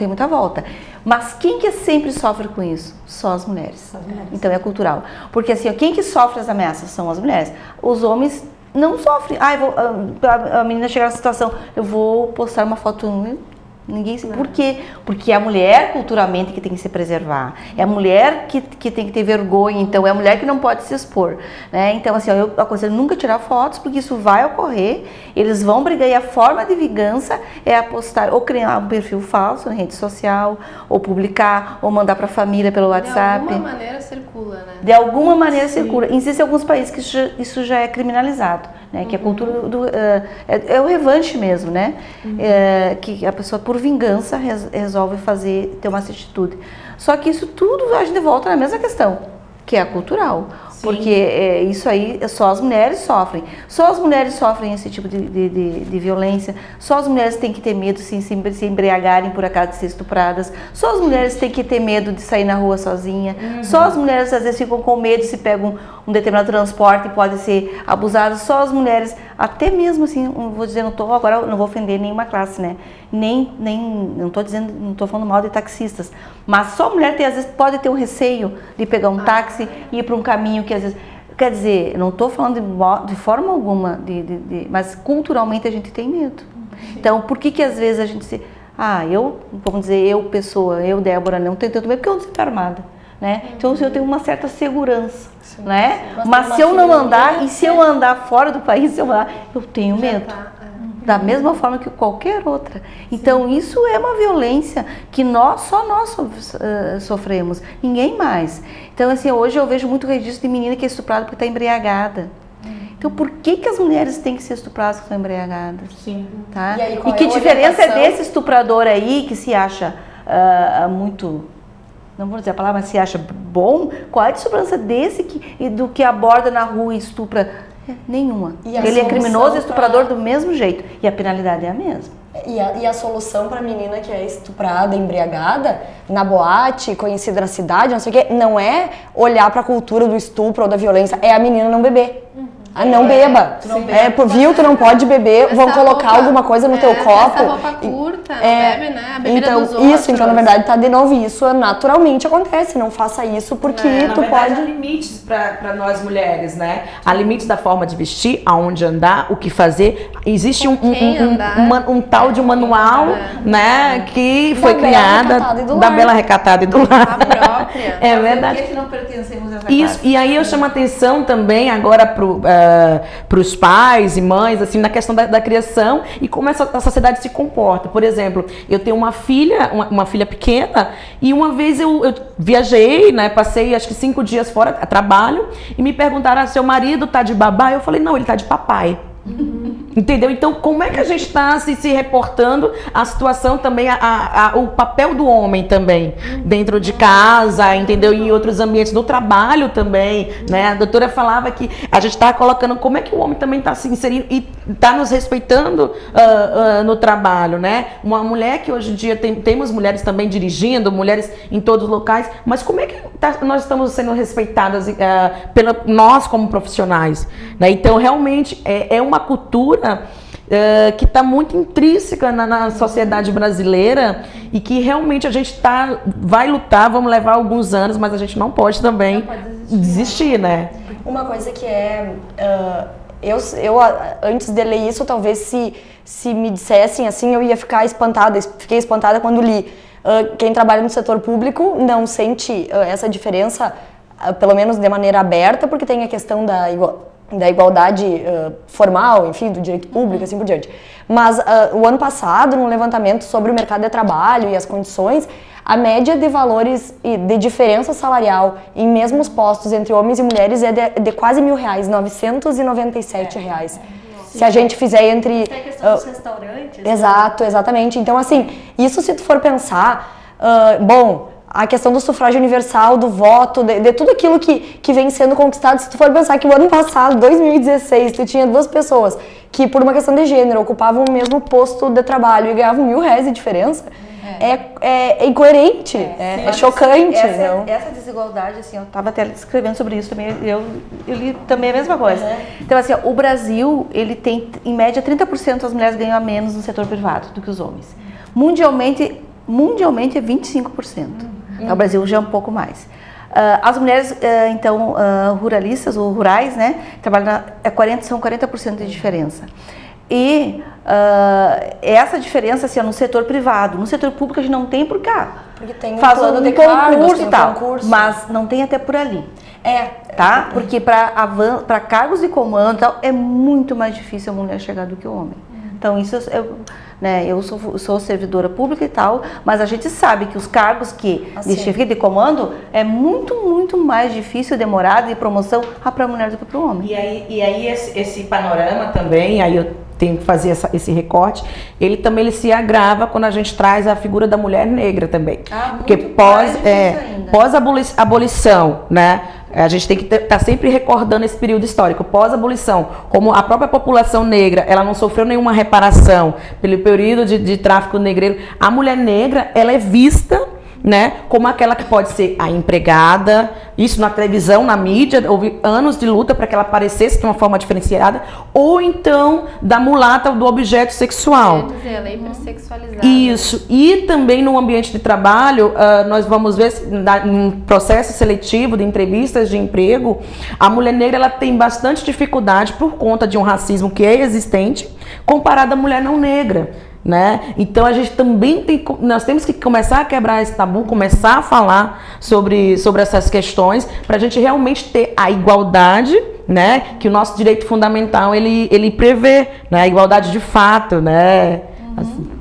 muita volta. Mas quem que sempre sofre com isso? Só as mulheres. Então é cultural. Porque assim, quem que sofre as ameaças são as mulheres. Os homens não sofrem. A menina chegar nessa situação, eu vou postar uma foto. Ninguém sabe. Por quê? Porque é a mulher culturalmente que tem que se preservar. É a mulher que tem que ter vergonha. Então é a mulher que não pode se expor, né? Então assim, eu aconselho nunca tirar fotos, porque isso vai ocorrer. Eles vão brigar e a forma de vingança é postar ou criar um perfil falso na rede social, ou publicar, ou mandar para a família pelo WhatsApp. De alguma maneira circula, né? De alguma maneira circula. Existem alguns países que isso já é criminalizado, né? Que a cultura é o revanche mesmo, né? Que a pessoa por vingança resolve ter uma atitude. Só que isso tudo a gente volta na mesma questão, que é a cultural. Sim. Porque isso aí só as mulheres sofrem. Só as mulheres sofrem esse tipo de violência. Só as mulheres têm que ter medo de se embriagarem por acaso de ser estupradas. Só as mulheres têm que ter medo de sair na rua sozinha. Só as mulheres às vezes ficam com medo se pegam um determinado transporte e podem ser abusadas. Só as mulheres, até mesmo assim, vou dizer, agora não vou ofender nenhuma classe, né? Não estou falando mal de taxistas, mas só a mulher às vezes pode ter um receio de pegar um táxi e ir para um caminho que às vezes, quer dizer, não estou falando de forma alguma, mas culturalmente a gente tem medo. Então, por que às vezes a gente vamos dizer, eu, Débora, não tenho tanto medo porque eu não estou armada, né? Então eu tenho uma certa segurança, né? Mas se eu não andar, e se eu andar fora do país, eu tenho medo. Da mesma forma que qualquer outra. Então isso é uma violência que só nós sofremos, ninguém mais. Então assim, hoje eu vejo muito registro de menina que é estuprada porque está embriagada. Então por que as mulheres têm que ser estupradas porque estão embriagadas? Sim. Tá? E que diferença é desse estuprador aí que se acha muito... Não vou dizer a palavra, mas se acha bom? Qual é a diferença desse do que aborda na rua e estupra? Nenhuma. Ele é criminoso e estuprador do mesmo jeito. E a penalidade é a mesma. E a solução para a menina que é estuprada, embriagada, na boate, conhecida na cidade, não sei o quê, não é olhar para a cultura do estupro ou da violência, é a menina não beber. Não beba. Viu, tu não pode beber, vão colocar alguma coisa no teu copo. Essa roupa curta, não bebe, né? A bebida dos outros. Então, na verdade, tá de novo, isso naturalmente acontece. Não faça isso porque tu pode... Há limites para nós mulheres, né? Há limites da forma de vestir, aonde andar, o que fazer. Existe um tal de manual, né? Que foi criada da Bela Recatada e do Lar. A própria. É verdade. Por que não pertencemos a essa Isso, classe? e aí eu chamo a atenção também agora para os pais e mães, assim, na questão da criação e como a sociedade se comporta. Por exemplo, eu tenho uma filha pequena e uma vez eu viajei, né, passei acho que 5 dias fora a trabalho e me perguntaram, seu marido tá de babá? Eu falei, não, ele tá de papai. Entendeu? Então, como é que a gente está se reportando a situação também, o papel do homem também, dentro de casa, entendeu? E em outros ambientes do trabalho também, né? A doutora falava que a gente está colocando como é que o homem também está se inserindo e está nos respeitando no trabalho, né? Uma mulher que hoje em dia temos mulheres também dirigindo, mulheres em todos os locais, mas como é que nós estamos sendo respeitadas nós como profissionais, né? Então, realmente, é uma cultura que está muito intrínseca na sociedade brasileira e que realmente a gente vai lutar, vamos levar alguns anos, mas a gente não pode também desistir, né? Uma coisa que eu antes de ler isso, talvez se me dissessem assim, eu ia ficar espantada. Fiquei espantada quando li. Quem trabalha no setor público não sente essa diferença, pelo menos de maneira aberta, porque tem a questão igualdade formal, enfim, do direito público, assim por diante. Mas o ano passado, num levantamento sobre o mercado de trabalho e as condições, a média de valores de diferença salarial em mesmos postos entre homens e mulheres é de quase R$1.000, R$997. Se a gente fizer entre... Tem a questão dos restaurantes. Exato, exatamente. Então, assim, isso se tu for pensar, bom, a questão do sufrágio universal, do voto, de tudo aquilo que vem sendo conquistado, se tu for pensar que o ano passado, 2016, tu tinha 2 pessoas que por uma questão de gênero ocupavam o mesmo posto de trabalho e ganhavam R$1.000 de diferença, é incoerente, é chocante. Essa desigualdade, assim, eu estava até escrevendo sobre isso também, eu li também a mesma coisa. Então, assim, o Brasil, ele tem, em média, 30% das mulheres ganham a menos no setor privado do que os homens. Mundialmente é 25%. O Brasil já é um pouco mais. As mulheres, então, ruralistas ou rurais, né, trabalham são 40% de diferença. E essa diferença, assim, no setor privado. No setor público a gente não tem por cá. Porque tem faz plano um de cargos, concurso e tal, concurso. mas não tem até por ali. Tá? Porque para cargos de comando e tal, é muito mais difícil a mulher chegar do que o homem. Então, isso eu sou servidora pública e tal, mas a gente sabe que os cargos de chefia de comando é muito, muito mais difícil, demorado de promoção para a mulher do que para o homem. E aí esse panorama também, aí eu tenho que fazer esse recorte, ele se agrava quando a gente traz a figura da mulher negra também. Porque pós-abolição, né? A gente tem que estar sempre recordando esse período histórico. Pós-abolição, como a própria população negra, ela não sofreu nenhuma reparação pelo período de tráfico negreiro, a mulher negra, ela é vista, né, como aquela que pode ser a empregada, isso na televisão, na mídia, houve anos de luta para que ela aparecesse de uma forma diferenciada, ou então da mulata, do objeto sexual. Quer dizer, ela é hipersexualizada. Isso, e também no ambiente de trabalho, nós vamos ver, em processo seletivo de entrevistas de emprego, a mulher negra ela tem bastante dificuldade por conta de um racismo que é existente, comparado à mulher não negra. Né? Então a gente também nós temos que começar a quebrar esse tabu, começar a falar sobre essas questões para a gente realmente ter a igualdade, né? Que o nosso direito fundamental ele prevê, né? A igualdade de fato, né? Assim.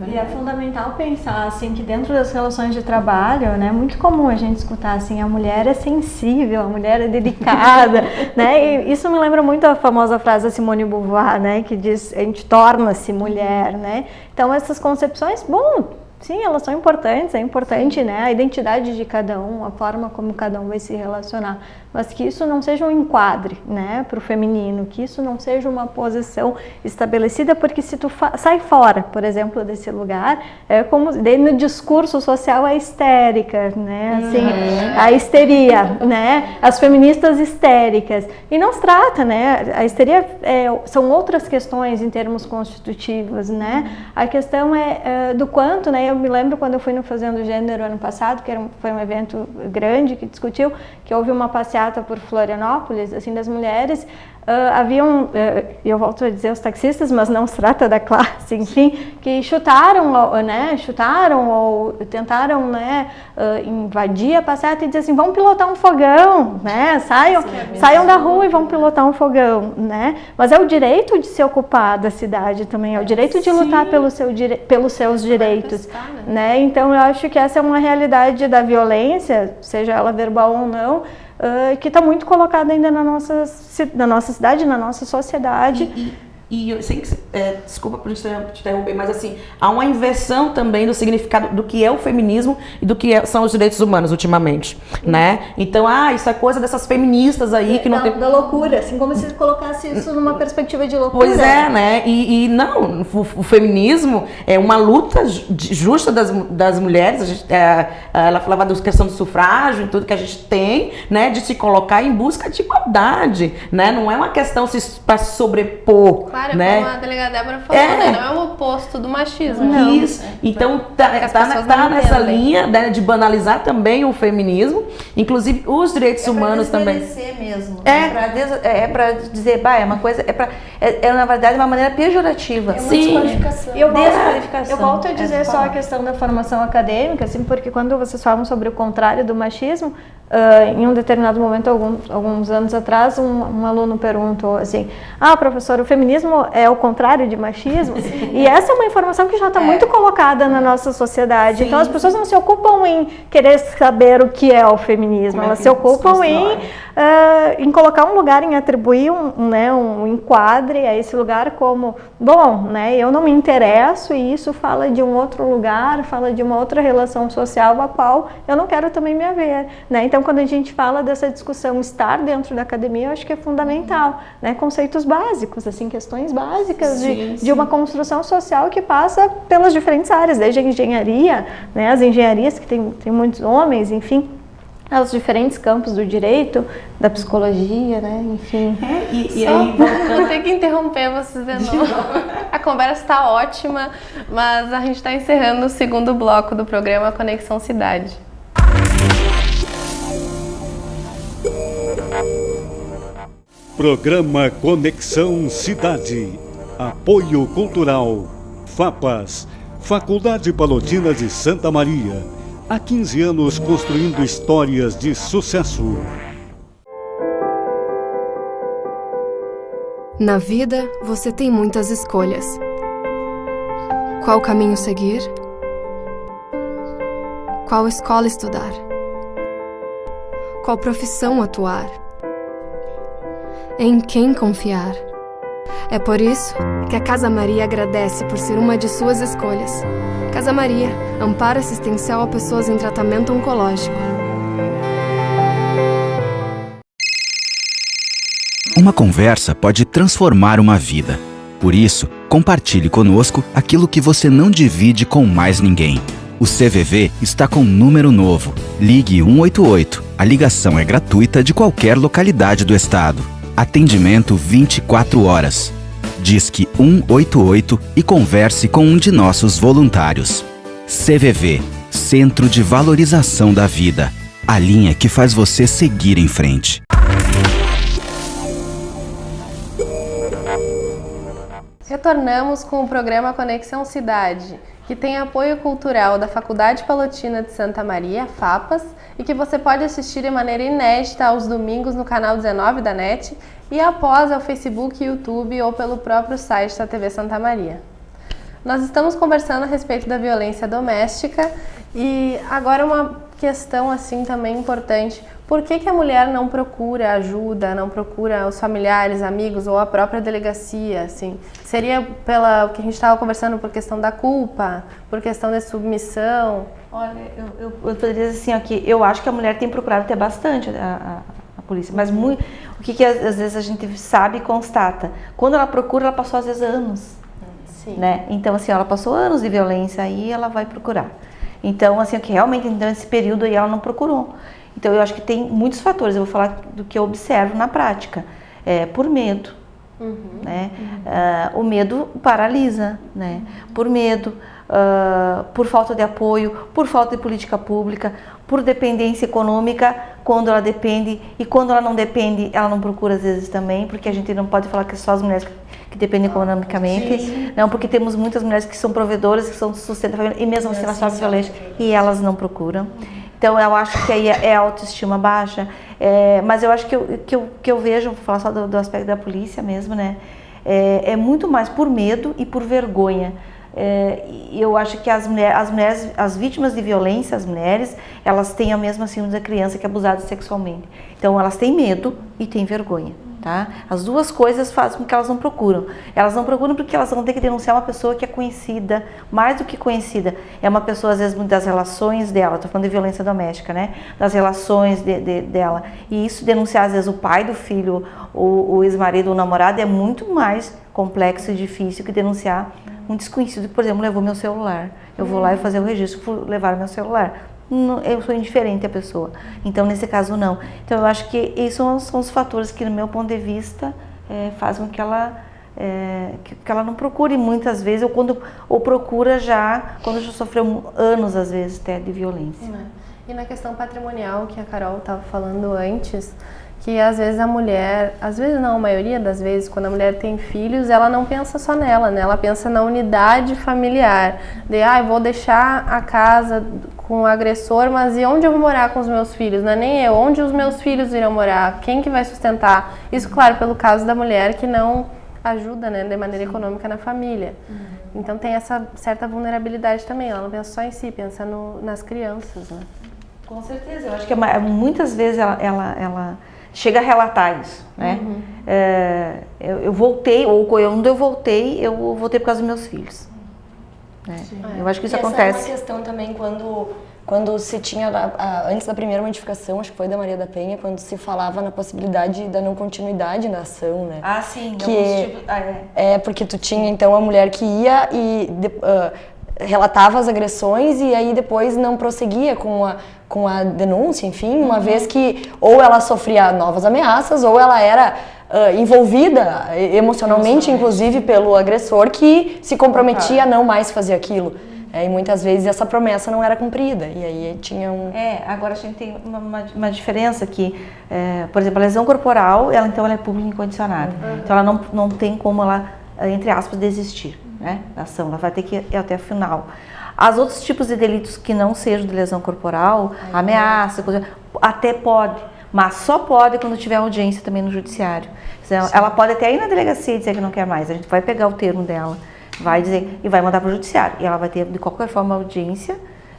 E é fundamental pensar assim que dentro das relações de trabalho, né, é muito comum a gente escutar assim, a mulher é sensível, a mulher é delicada, né? E isso me lembra muito a famosa frase da Simone de Beauvoir, né, que diz a gente torna-se mulher, né? Então essas concepções, bom, sim, elas são importantes, é importante, né, a identidade de cada um, a forma como cada um vai se relacionar, mas que isso não seja um enquadre, né, para o feminino, que isso não seja uma posição estabelecida, porque se tu sai fora, por exemplo, desse lugar, é como no discurso social a histérica, né, assim, a histeria, né, as feministas histéricas, e não se trata, né, a histeria são outras questões em termos constitutivos, né, a questão é do quanto, né, eu me lembro quando eu fui no Fazendo Gênero ano passado, que foi um evento grande que discutiu, que houve uma passeata por Florianópolis, assim, das mulheres, haviam, eu volto a dizer os taxistas, mas não se trata da classe, enfim, que chutaram ou tentaram, né, invadir a passeata e dizer assim, vamos pilotar um fogão, né, saiam da rua e vão pilotar um fogão, né, mas é o direito de se ocupar da cidade também, é o direito de lutar pelos seus direitos, né, então eu acho que essa é uma realidade da violência, seja ela verbal ou não, que está muito colocada ainda na nossa cidade, na nossa sociedade. E eu sei que, desculpa por te interromper, mas assim, há uma inversão também do significado do que é o feminismo e do que são os direitos humanos ultimamente, né? Então, isso é coisa dessas feministas aí que não tem... Da loucura, assim, como se colocasse isso numa perspectiva de loucura. Pois é, né? E não, o feminismo é uma luta justa das mulheres, ela falava da questão do sufrágio e tudo que a gente tem, né? De se colocar em busca de igualdade, né? Não é uma questão para se sobrepor. Claro, né? como a delegada Débora falou, né? Não é o oposto do machismo. Não. Isso. Então tá nessa linha, né, de banalizar também o feminismo, inclusive os direitos humanos também. Mesmo. Para dizer, é uma coisa, na verdade uma maneira pejorativa. É uma desqualificação. Eu volto a dizer só a questão da formação acadêmica, assim, porque quando vocês falam sobre o contrário do machismo, em um determinado momento, alguns anos atrás, um aluno perguntou assim: professor, o feminismo é o contrário de machismo? E essa é uma informação que já está muito colocada na nossa sociedade. Sim. Então as pessoas não se ocupam em querer saber o que é o feminismo, elas se ocupam em colocar um lugar, em atribuir um enquadre a esse lugar como, bom, né, eu não me interesso, e isso fala de um outro lugar, fala de uma outra relação social a qual eu não quero também me haver, né? Então, quando a gente fala dessa discussão estar dentro da academia, eu acho que é fundamental, né? Conceitos básicos, assim, questões básicas de uma construção social que passa pelas diferentes áreas, desde a engenharia, né? As engenharias que tem muitos homens, enfim, aos diferentes campos do direito, da psicologia, né? Enfim. E aí, vou ter que interromper vocês de novo. A conversa está ótima, mas a gente está encerrando o segundo bloco do programa Conexão Cidade. Programa Conexão Cidade. Apoio Cultural. FAPAS. Faculdade Palotina de Santa Maria. Há 15 anos construindo histórias de sucesso. Na vida, você tem muitas escolhas. Qual caminho seguir? Qual escola estudar? Qual profissão atuar? Em quem confiar? É por isso que a Casa Maria agradece por ser uma de suas escolhas. Casa Maria, amparo assistencial a pessoas em tratamento oncológico. Uma conversa pode transformar uma vida. Por isso, compartilhe conosco aquilo que você não divide com mais ninguém. O CVV está com número novo. Ligue 188. A ligação é gratuita de qualquer localidade do estado. Atendimento 24 horas. Disque 188 e converse com um de nossos voluntários. CVV, Centro de Valorização da Vida. A linha que faz você seguir em frente. Retornamos com o programa Conexão Cidade, que tem apoio cultural da Faculdade Palotina de Santa Maria, FAPAS, e que você pode assistir de maneira inédita aos domingos no canal 19 da NET e após ao Facebook, YouTube ou pelo próprio site da TV Santa Maria. Nós estamos conversando a respeito da violência doméstica e agora uma questão assim também importante. Por que a mulher não procura ajuda, não procura os familiares, amigos ou a própria delegacia? Assim? Seria pela o que a gente estava conversando por questão da culpa, por questão de submissão? Olha, eu poderia dizer assim, ó, que eu acho que a mulher tem procurado até bastante a polícia, mas o que às vezes a gente sabe e constata? Quando ela procura, ela passou às vezes anos. Sim. Né? Então, assim, ela passou anos de violência, aí ela vai procurar. Então, assim, que realmente, então, esse período aí ela não procurou. Então, eu acho que tem muitos fatores, eu vou falar do que eu observo na prática. Por medo, né? O medo paralisa, né? Por medo, por falta de apoio, por falta de política pública, por dependência econômica, quando ela depende, e quando ela não depende, ela não procura às vezes também, porque a gente não pode falar que é só as mulheres que dependem economicamente. Sim. Não, porque temos muitas mulheres que são provedodoras, que são sustentam a família, e mesmo assim elas sofrem violência e elas não procuram. Então, eu acho que aí é a autoestima baixa, mas eu acho que eu vejo, vou falar só do aspecto da polícia mesmo, né? É muito mais por medo e por vergonha. Eu acho que as mulheres, as vítimas de violência, as mulheres, elas têm a mesma síndrome da criança que é abusada sexualmente. Então, elas têm medo e têm vergonha. Tá? As duas coisas fazem com que elas não procuram. Elas não procuram porque elas vão ter que denunciar uma pessoa que é conhecida, mais do que conhecida. É uma pessoa, às vezes, das relações dela. Estou falando de violência doméstica, né? Das relações dela. E isso, denunciar, às vezes, o pai do filho, o ex-marido ou o namorado, é muito mais complexo e difícil que denunciar um desconhecido que, por exemplo, levou meu celular. Eu vou lá e fazer o registro, levar meu celular. Eu sou indiferente à pessoa, então nesse caso não. Então eu acho que esses são os fatores que, no meu ponto de vista, fazem com que ela não procure muitas vezes, ou procura já quando já sofreu anos, às vezes, até de violência. E na questão patrimonial que a Carol estava falando antes, que às vezes a mulher, às vezes não, a maioria das vezes, quando a mulher tem filhos, ela não pensa só nela, né? Ela pensa na unidade familiar, de vou deixar a casa com o agressor, mas e onde eu vou morar com os meus filhos? Não é nem eu, onde os meus filhos irão morar? Quem que vai sustentar? Isso, claro, pelo caso da mulher que não ajuda, né, de maneira econômica na família. Então tem essa certa vulnerabilidade também, ela não pensa só em si, pensa nas crianças, né? Com certeza, eu acho que muitas vezes ela chega a relatar isso, né? Eu voltei, ou quando eu voltei por causa dos meus filhos. Né? Eu acho que isso acontece. Essa é uma questão também quando se tinha, antes da primeira modificação, acho que foi da Maria da Penha, quando se falava na possibilidade da não continuidade da ação, né? Ah, sim. Porque tu tinha, então, a mulher que ia e relatava as agressões e aí depois não prosseguia com a denúncia, enfim, uma vez que ou ela sofria novas ameaças ou ela era envolvida emocionalmente, inclusive, pelo agressor que se comprometia a não mais fazer aquilo. E muitas vezes essa promessa não era cumprida, e aí tinha agora a gente tem uma diferença que, por exemplo, a lesão corporal, ela é pública incondicionada. Então ela não tem como ela, entre aspas, desistir, né, da ação, ela vai ter que ir até o final. Os outros tipos de delitos que não sejam de lesão corporal, ameaça, coisa, até pode, mas só pode quando tiver audiência também no judiciário. Ela pode até ir na delegacia e dizer que não quer mais, a gente vai pegar o termo dela, vai dizer e vai mandar para o judiciário, e ela vai ter de qualquer forma audiência.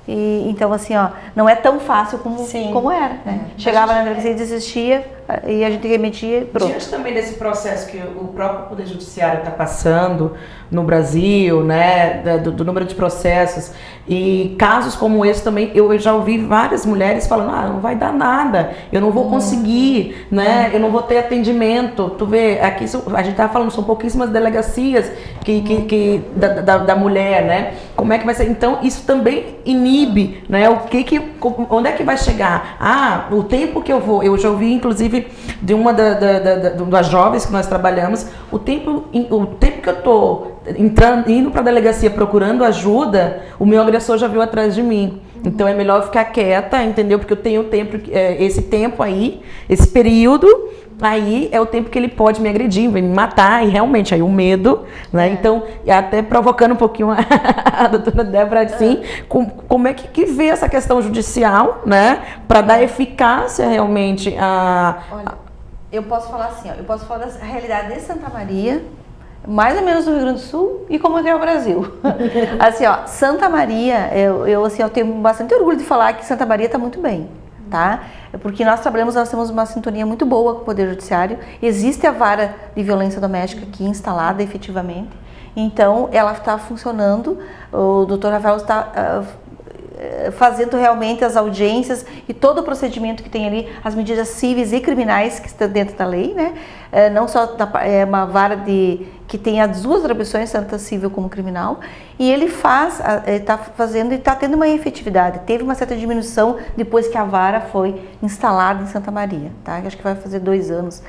E então assim, não é tão fácil como era, né? Chegava na delegacia e desistia e a gente remetia e pronto. Diante também desse processo que o próprio Poder Judiciário está passando no Brasil, né, do número de processos e casos como esse também, eu já ouvi várias mulheres falando, não vai dar nada, eu não vou conseguir, né, eu não vou ter atendimento. Tu vê, aqui a gente tá falando, são pouquíssimas delegacias da mulher, né, como é que vai ser? Então isso também inibe, né, onde é que vai chegar? O tempo que eu já ouvi inclusive de uma das jovens que nós trabalhamos, o tempo que eu tô indo para a delegacia procurando ajuda, o meu agressor já veio atrás de mim. Então é melhor ficar quieta, entendeu? Porque eu tenho esse tempo aí, esse período, aí é o tempo que ele pode me agredir, vai me matar, e realmente aí o medo, né? Então, até provocando um pouquinho a doutora Débora, assim, como é que vê essa questão judicial, né? Para dar eficácia realmente Olha, eu posso falar assim, eu posso falar da realidade de Santa Maria, mais ou menos no Rio Grande do Sul e como é o Brasil. Assim, Santa Maria, eu tenho bastante orgulho de falar que Santa Maria está muito bem, tá? Porque nós temos uma sintonia muito boa com o Poder Judiciário. Existe a vara de violência doméstica aqui instalada efetivamente. Então, ela está funcionando. O doutor Rafael está fazendo realmente as audiências e todo o procedimento que tem ali, as medidas cíveis e criminais que estão dentro da lei, né? Não só uma vara que tem as duas atribuições, tanto civil como criminal, e ele está fazendo e está tendo uma efetividade. Teve uma certa diminuição depois que a vara foi instalada em Santa Maria, tá? Acho que vai fazer 2 anos.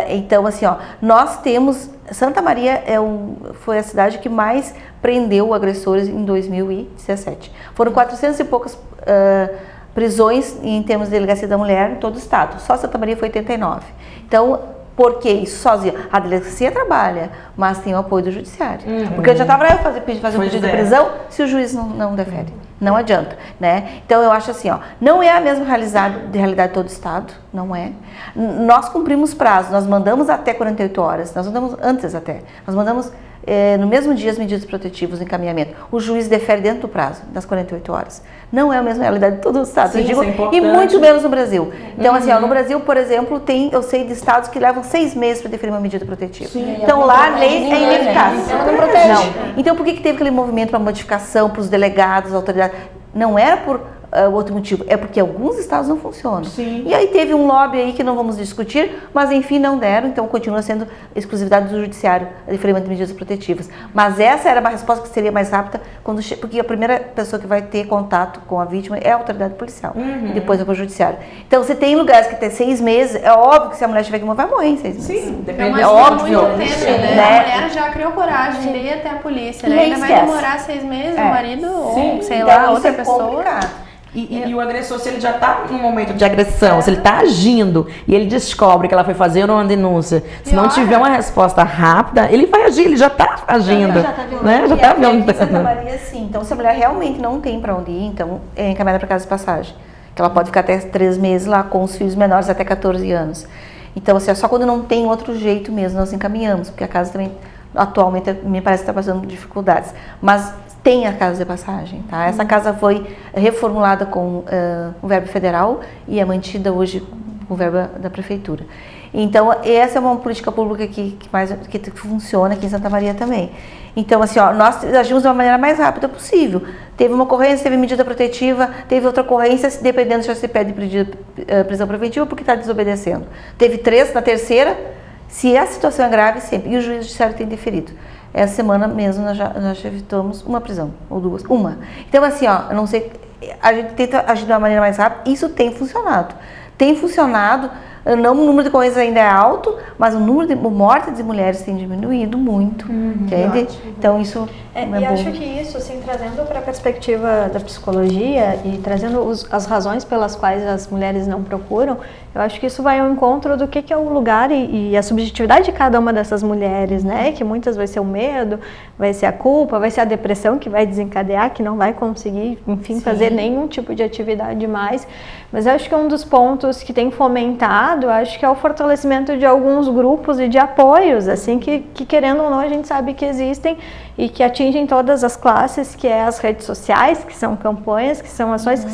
Então, assim, nós temos... Santa Maria foi a cidade que mais prendeu agressores em 2017. Foram 400 e poucas prisões em termos de delegacia da mulher em todo o estado. Só Santa Maria foi 89. Então, por que isso sozinho? A delegacia trabalha, mas tem o apoio do judiciário. Porque eu já estava fazer um pedido de prisão se o juiz não defere. Não adianta, né? Então eu acho assim, não é a mesma realidade de todo o estado, não é. Nós cumprimos prazo, nós mandamos até 48 horas, nós mandamos antes até, nós mandamos no mesmo dia as medidas protetivas, o encaminhamento. O juiz defere dentro do prazo, das 48 horas. Não é a mesma realidade de todo o estado, sim, eu digo, e muito menos no Brasil. Então, assim, no Brasil, por exemplo, eu sei de estados que levam 6 meses para definir uma medida protetiva. Sim, então lá a lei é ineficaz. Ela não protege. Não. Então por que teve aquele movimento para modificação, para os delegados, autoridades? Não era por outro motivo, é porque alguns estados não funcionam. Sim. E aí teve um lobby aí que não vamos discutir, mas enfim não deram, então continua sendo exclusividade do judiciário, a diferimento de medidas protetivas. Mas essa era uma resposta que seria mais rápida, porque a primeira pessoa que vai ter contato com a vítima é a autoridade policial, e depois vai para o judiciário. Então você tem lugares que tem 6 meses, é óbvio que se a mulher tiver que morrer, vai morrer em 6 meses. Sim, depende. É óbvio. Né? A mulher já criou coragem de ir até a polícia, né? Ainda vai demorar 6 meses, o marido ou sei lá, outra pessoa. Complicado. E o agressor, se ele já está num momento de agressão, se ele está agindo e ele descobre que ela foi fazer uma denúncia, se não tiver uma resposta rápida, ele vai agir, ele já está agindo. Já está violentando. Em Santa Maria, sim. Então, se a mulher realmente não tem para onde ir, então é encaminhada para casa de passagem. Que ela pode ficar até 3 meses lá com os filhos menores até 14 anos. Então, assim, é só quando não tem outro jeito mesmo, nós encaminhamos, porque a casa também, atualmente, me parece que está passando dificuldades. Mas tem a casa de passagem, tá? Essa casa foi reformulada com o verbo federal e é mantida hoje com o verbo da prefeitura. Então, essa é uma política pública que funciona aqui em Santa Maria também. Então, assim, nós agimos de uma maneira mais rápida possível. Teve uma ocorrência, teve medida protetiva, teve outra ocorrência, dependendo, já se pede prisão preventiva porque está desobedecendo. Teve 3, na terceira, se a situação é grave, sempre. E o juiz judiciário tem deferido. Essa semana mesmo nós já evitamos uma prisão, ou 2, uma. Então, assim, eu não sei, a gente tenta agir de uma maneira mais rápida, isso tem funcionado. Tem funcionado, não, o número de ocorrências ainda é alto, mas o número de mortes de mulheres tem diminuído muito, entende? Então, isso é bom. E acho que isso, assim, trazendo para a perspectiva da psicologia e trazendo as razões pelas quais as mulheres não procuram, eu acho que isso vai ao encontro do que é o lugar e a subjetividade de cada uma dessas mulheres, né? Que muitas vai ser o medo, vai ser a culpa, vai ser a depressão que vai desencadear, que não vai conseguir, enfim, fazer nenhum tipo de atividade mais. Mas eu acho que um dos pontos que tem fomentado, acho que é o fortalecimento de alguns grupos e de apoios, assim, que querendo ou não a gente sabe que existem e que atingem todas as classes, que é as redes sociais, que são campanhas, que são ações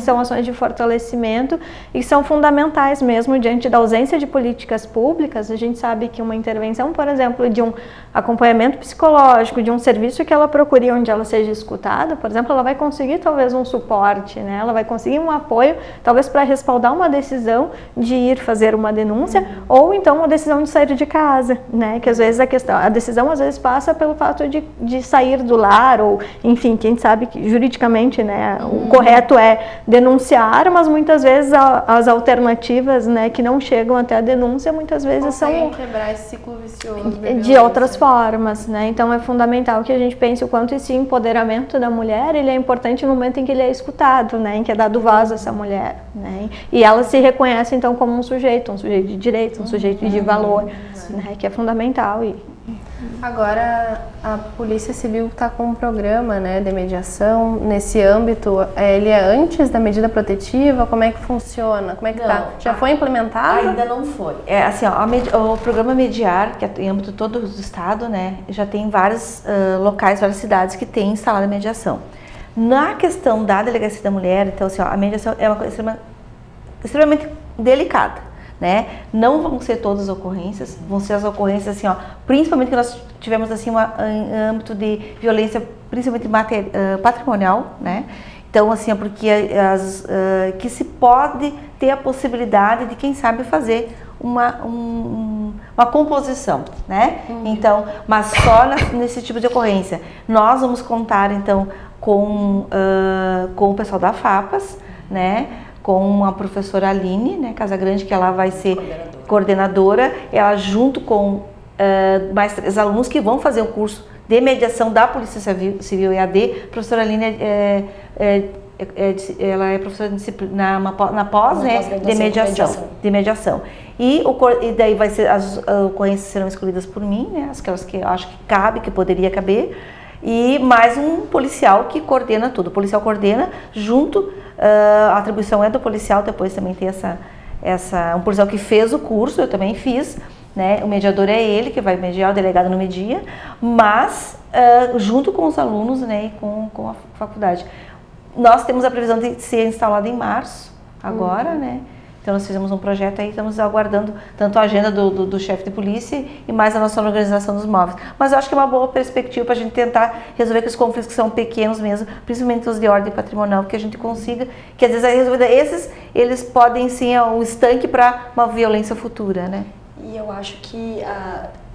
de fortalecimento e que são fundamentais mesmo diante da ausência de políticas públicas. A gente sabe que uma intervenção, por exemplo, de um acompanhamento psicológico, de um serviço que ela procure onde ela seja escutada, por exemplo, ela vai conseguir talvez um suporte, né? Ela vai conseguir um apoio, talvez para respaldar uma decisão de ir fazer uma denúncia ou então uma decisão de sair de casa, né? Que às vezes a decisão às vezes passa pelo fato de sair do lar ou, enfim, quem sabe que juridicamente, né, o correto é denunciar, mas muitas vezes as alternativas, né, que não chegam até a denúncia, muitas vezes são quebrar esse ciclo vicioso de outras formas, né? Então é fundamental que a gente pense o quanto esse empoderamento da mulher, ele é importante no momento em que ele é escutado, né, em que é dado voz a essa mulher, né? E ela se reconhece então como um sujeito de direito, um sujeito de valor, né, que é fundamental. Agora, a Polícia Civil está com um programa, né, de mediação nesse âmbito. Ele é antes da medida protetiva? Como é que funciona? Como é que está? Já foi implementado? Ainda não foi. É assim, o programa Mediar, que é em âmbito todo do estado, né, já tem vários locais, várias cidades que têm instalado a mediação. Na questão da Delegacia da Mulher, então, assim, a mediação é uma coisa extremamente delicada. Né? Não vão ser todas as ocorrências, vão ser as ocorrências assim, principalmente que nós tivemos assim em âmbito de violência, principalmente patrimonial, né? Então assim, porque que se pode ter a possibilidade de quem sabe fazer uma composição, né? Então, mas só nesse tipo de ocorrência. Nós vamos contar então com o pessoal da FAPAS, né? Com a professora Aline, né, Casagrande, que ela vai ser coordenadora, ela junto com mais 3 alunos que vão fazer o curso de mediação da Polícia Civil EAD. A professora Aline ela é professora na pós, né, de mediação. E daí vai ser, as ocorrências serão escolhidas por mim, né, aquelas que eu acho que poderia caber, e mais um policial que coordena tudo. O policial coordena junto, a atribuição é do policial, depois também tem um policial que fez o curso, eu também fiz, né? O mediador é ele que vai mediar, o delegado não media, mas junto com os alunos, né, e com a faculdade. Nós temos a previsão de ser instalado em março, agora, né? Então nós fizemos um projeto aí, estamos aguardando tanto a agenda do chefe de polícia e mais a nossa organização dos móveis. Mas eu acho que é uma boa perspectiva para a gente tentar resolver aqueles conflitos que são pequenos mesmo, principalmente os de ordem patrimonial, que a gente consiga, que às vezes esses, eles podem sim um estanque para uma violência futura, né? E eu acho que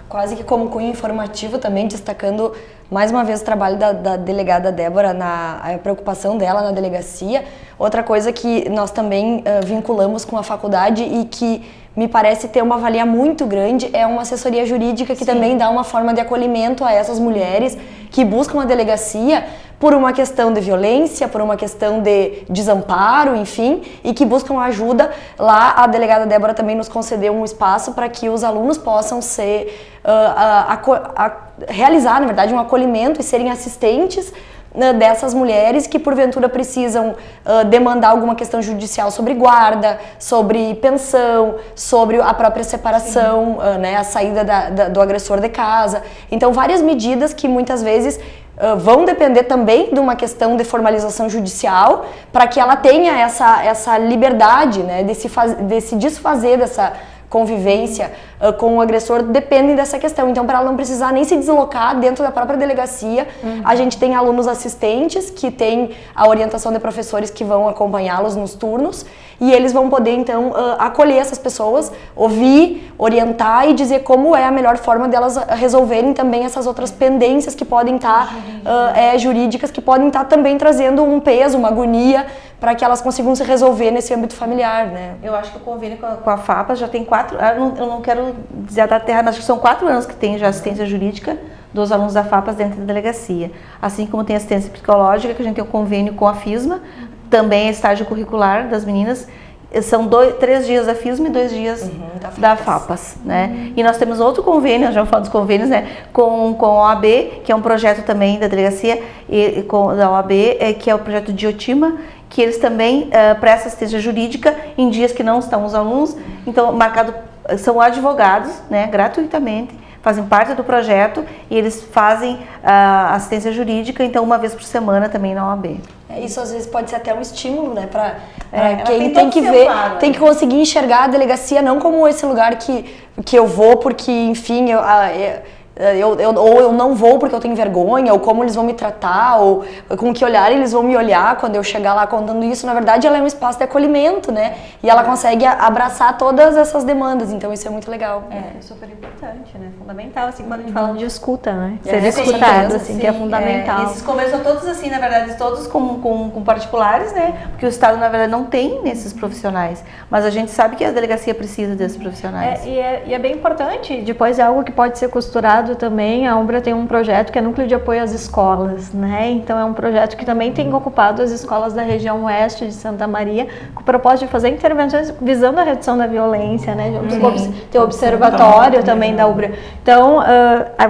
quase que como cunho informativo também, destacando mais uma vez o trabalho da delegada Débora, a preocupação dela na delegacia. Outra coisa que nós também vinculamos com a faculdade e que me parece ter uma valia muito grande, é uma assessoria jurídica que também dá uma forma de acolhimento a essas mulheres que buscam a delegacia por uma questão de violência, por uma questão de desamparo, enfim, e que buscam ajuda. Lá a delegada Débora também nos concedeu um espaço para que os alunos possam realizar, na verdade, um acolhimento e serem assistentes dessas mulheres que porventura precisam demandar alguma questão judicial sobre guarda, sobre pensão, sobre a própria separação, né, a saída do agressor de casa. Então, várias medidas que muitas vezes vão depender também de uma questão de formalização judicial para que ela tenha essa liberdade, né, de se desfazer dessa convivência com o agressor, dependem dessa questão. Então, para ela não precisar nem se deslocar dentro da própria delegacia, a gente tem alunos assistentes que têm a orientação de professores que vão acompanhá-los nos turnos e eles vão poder, então, acolher essas pessoas, ouvir, orientar e dizer como é a melhor forma delas resolverem também essas outras pendências que podem estar, jurídicas, que podem estar também trazendo um peso, uma agonia, para que elas consigam se resolver nesse âmbito familiar, né? Eu acho que o convênio com a FAPAS já tem 4, eu não quero dizer a data errada, mas acho que são 4 anos que tem já assistência jurídica dos alunos da FAPAS dentro da delegacia. Assim como tem assistência psicológica, que a gente tem um convênio com a FISMA, também é estágio curricular das meninas. São 3 dias da FISMA e 2 dias da FAPAS, né? E nós temos outro convênio, já vamos falar dos convênios, né? Com a OAB, que é um projeto também da delegacia, e da OAB, que é o projeto Diotima, que eles também prestam assistência jurídica em dias que não estão os alunos. Então, são advogados, né, gratuitamente, fazem parte do projeto e eles fazem assistência jurídica, então, uma vez por semana também na OAB. Isso às vezes pode ser até um estímulo, né, para quem tem que ver, tem que conseguir enxergar a delegacia não como esse lugar que eu vou porque, enfim, ou eu não vou porque eu tenho vergonha, ou como eles vão me tratar, ou com que olhar eles vão me olhar quando eu chegar lá contando isso. Na verdade, ela é um espaço de acolhimento, né? E ela consegue abraçar todas essas demandas, então isso é muito legal. É super importante, né? Fundamental, assim, quando a gente fala de escuta, né? Ser escutado, assim, que é fundamental. Esses convênios são todos assim, na verdade, todos com particulares, né? Porque o Estado, na verdade, não tem nesses profissionais, mas a gente sabe que a delegacia precisa desses profissionais. E é bem importante, depois é algo que pode ser costurado também. A Umbra tem um projeto que é Núcleo de Apoio às Escolas, né? Então é um projeto que também tem ocupado as escolas da região oeste de Santa Maria, com o propósito de fazer intervenções visando a redução da violência, né? Tem o observatório também da Umbra. Então,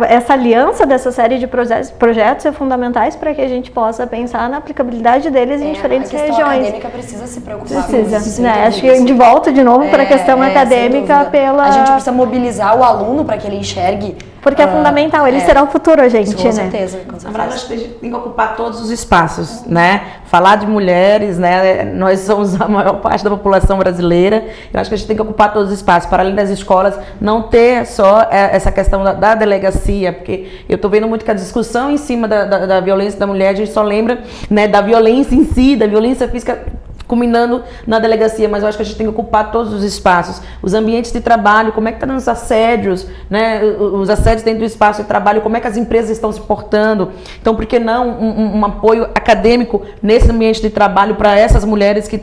essa aliança dessa série de projetos é fundamentais para que a gente possa pensar na aplicabilidade deles em diferentes regiões. A acadêmica precisa se preocupar com isso, né? Acho que de volta de novo para a questão acadêmica A gente precisa mobilizar o aluno para que ele enxergue. Porque é fundamental, eles serão o futuro, gente, com certeza, né? Com certeza. Na verdade, acho que a gente tem que ocupar todos os espaços, né? Falar de mulheres, né? Nós somos a maior parte da população brasileira. Eu acho que a gente tem que ocupar todos os espaços, para além das escolas, não ter só essa questão da delegacia, porque eu estou vendo muito que a discussão em cima da violência da mulher, a gente só lembra, né, da violência em si, da violência física, culminando na delegacia, mas eu acho que a gente tem que ocupar todos os espaços, os ambientes de trabalho, como é que estão os assédios, né, os assédios dentro do espaço de trabalho, como é que as empresas estão se portando. Então, por que não um apoio acadêmico nesse ambiente de trabalho para essas mulheres que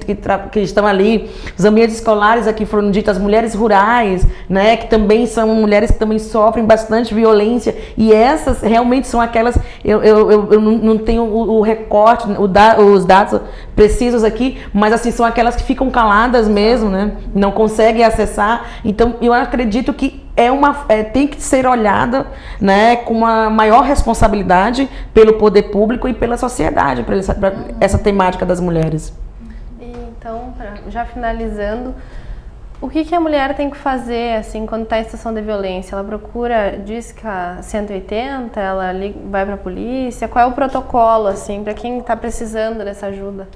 estão ali, os ambientes escolares aqui foram ditas, as mulheres rurais, né, que também são mulheres que também sofrem bastante violência, e essas realmente são aquelas, eu não tenho o recorte, os dados precisos aqui, mas assim, são aquelas que ficam caladas mesmo, né? Não conseguem acessar. Então, eu acredito que tem que ser olhada, né, com uma maior responsabilidade pelo poder público e pela sociedade, para essa temática das mulheres. Então, já finalizando, o que a mulher tem que fazer, assim, quando está em situação de violência? Ela procura DISCA 180, ela vai para a polícia? Qual é o protocolo, assim, para quem está precisando dessa ajuda?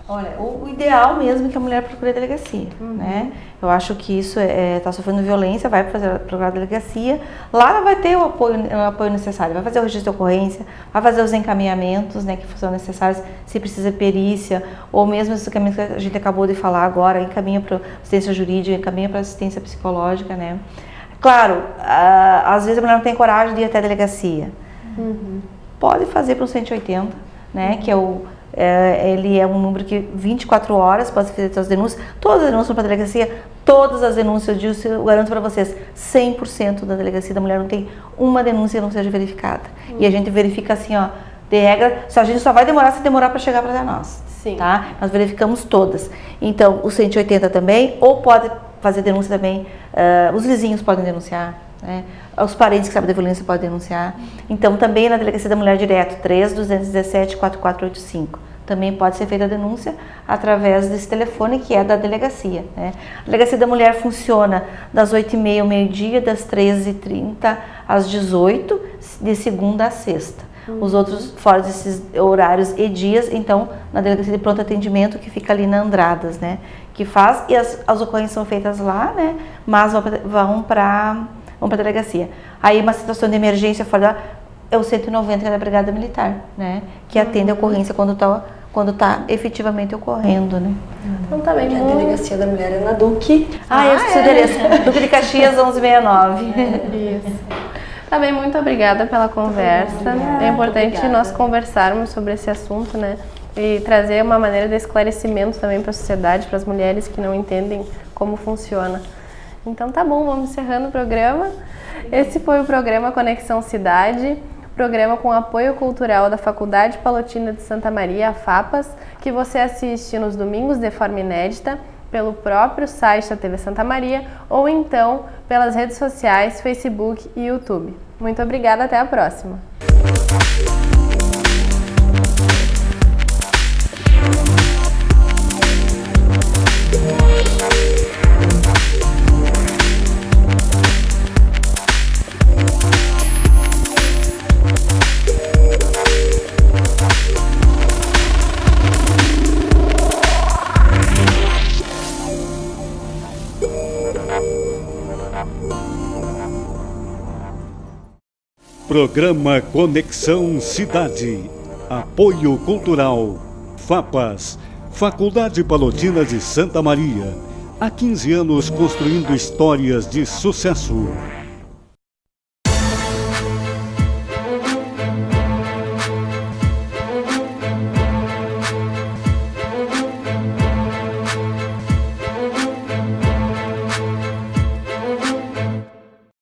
Olha, o ideal mesmo é que a mulher procure a delegacia, né? Eu acho que isso está sofrendo violência, vai procurar a delegacia. Lá ela vai ter o apoio necessário, vai fazer o registro de ocorrência, vai fazer os encaminhamentos, né, que são necessários, se precisa perícia, ou mesmo esses encaminhamentos que a gente acabou de falar agora, encaminha para assistência jurídica, encaminha para assistência psicológica, né? Claro, às vezes a mulher não tem coragem de ir até a delegacia. Pode fazer para o 180, né, que é o Ele é um número que 24 horas pode ser feita as denúncias, todas as denúncias para a delegacia, todas as denúncias, eu garanto para vocês, 100% da delegacia da mulher não tem uma denúncia que não seja verificada. E a gente verifica assim, ó, de regra, a gente só vai demorar se demorar para chegar para nós. Sim. Tá? Nós verificamos todas. Então, o 180 também, ou pode fazer denúncia também, os vizinhos podem denunciar, né? Os parentes que sabem da violência podem denunciar. Então, também na Delegacia da Mulher direto, 3-217-4485. Também pode ser feita a denúncia através desse telefone que é da delegacia, né? A Delegacia da Mulher funciona das 8h30 ao meio-dia, das 13h30 às 18h, de segunda a sexta. Os outros, fora desses horários e dias, então, na Delegacia de Pronto Atendimento, que fica ali na Andradas, né? Que faz, e as ocorrências são feitas lá, né? Mas vão para a delegacia. Aí, uma situação de emergência fora é o 190, que é da Brigada Militar, né? Que atende a ocorrência quando tá efetivamente ocorrendo, né? Então tá bem, A Delegacia da Mulher é na Duque. Eu esqueci o endereço. Duque de Caxias, 1169. Isso. Tá bem, muito obrigada pela conversa. É importante nós conversarmos sobre esse assunto, né? E trazer uma maneira de esclarecimento também para a sociedade, para as mulheres que não entendem como funciona. Então tá bom, vamos encerrando o programa. Esse foi o programa Conexão Cidade, programa com apoio cultural da Faculdade Palotina de Santa Maria, a FAPAS, que você assiste nos domingos de forma inédita, pelo próprio site da TV Santa Maria ou então pelas redes sociais, Facebook e YouTube. Muito obrigada, até a próxima! Programa Conexão Cidade. Apoio Cultural. FAPAS. Faculdade Palotina de Santa Maria. Há 15 anos construindo histórias de sucesso.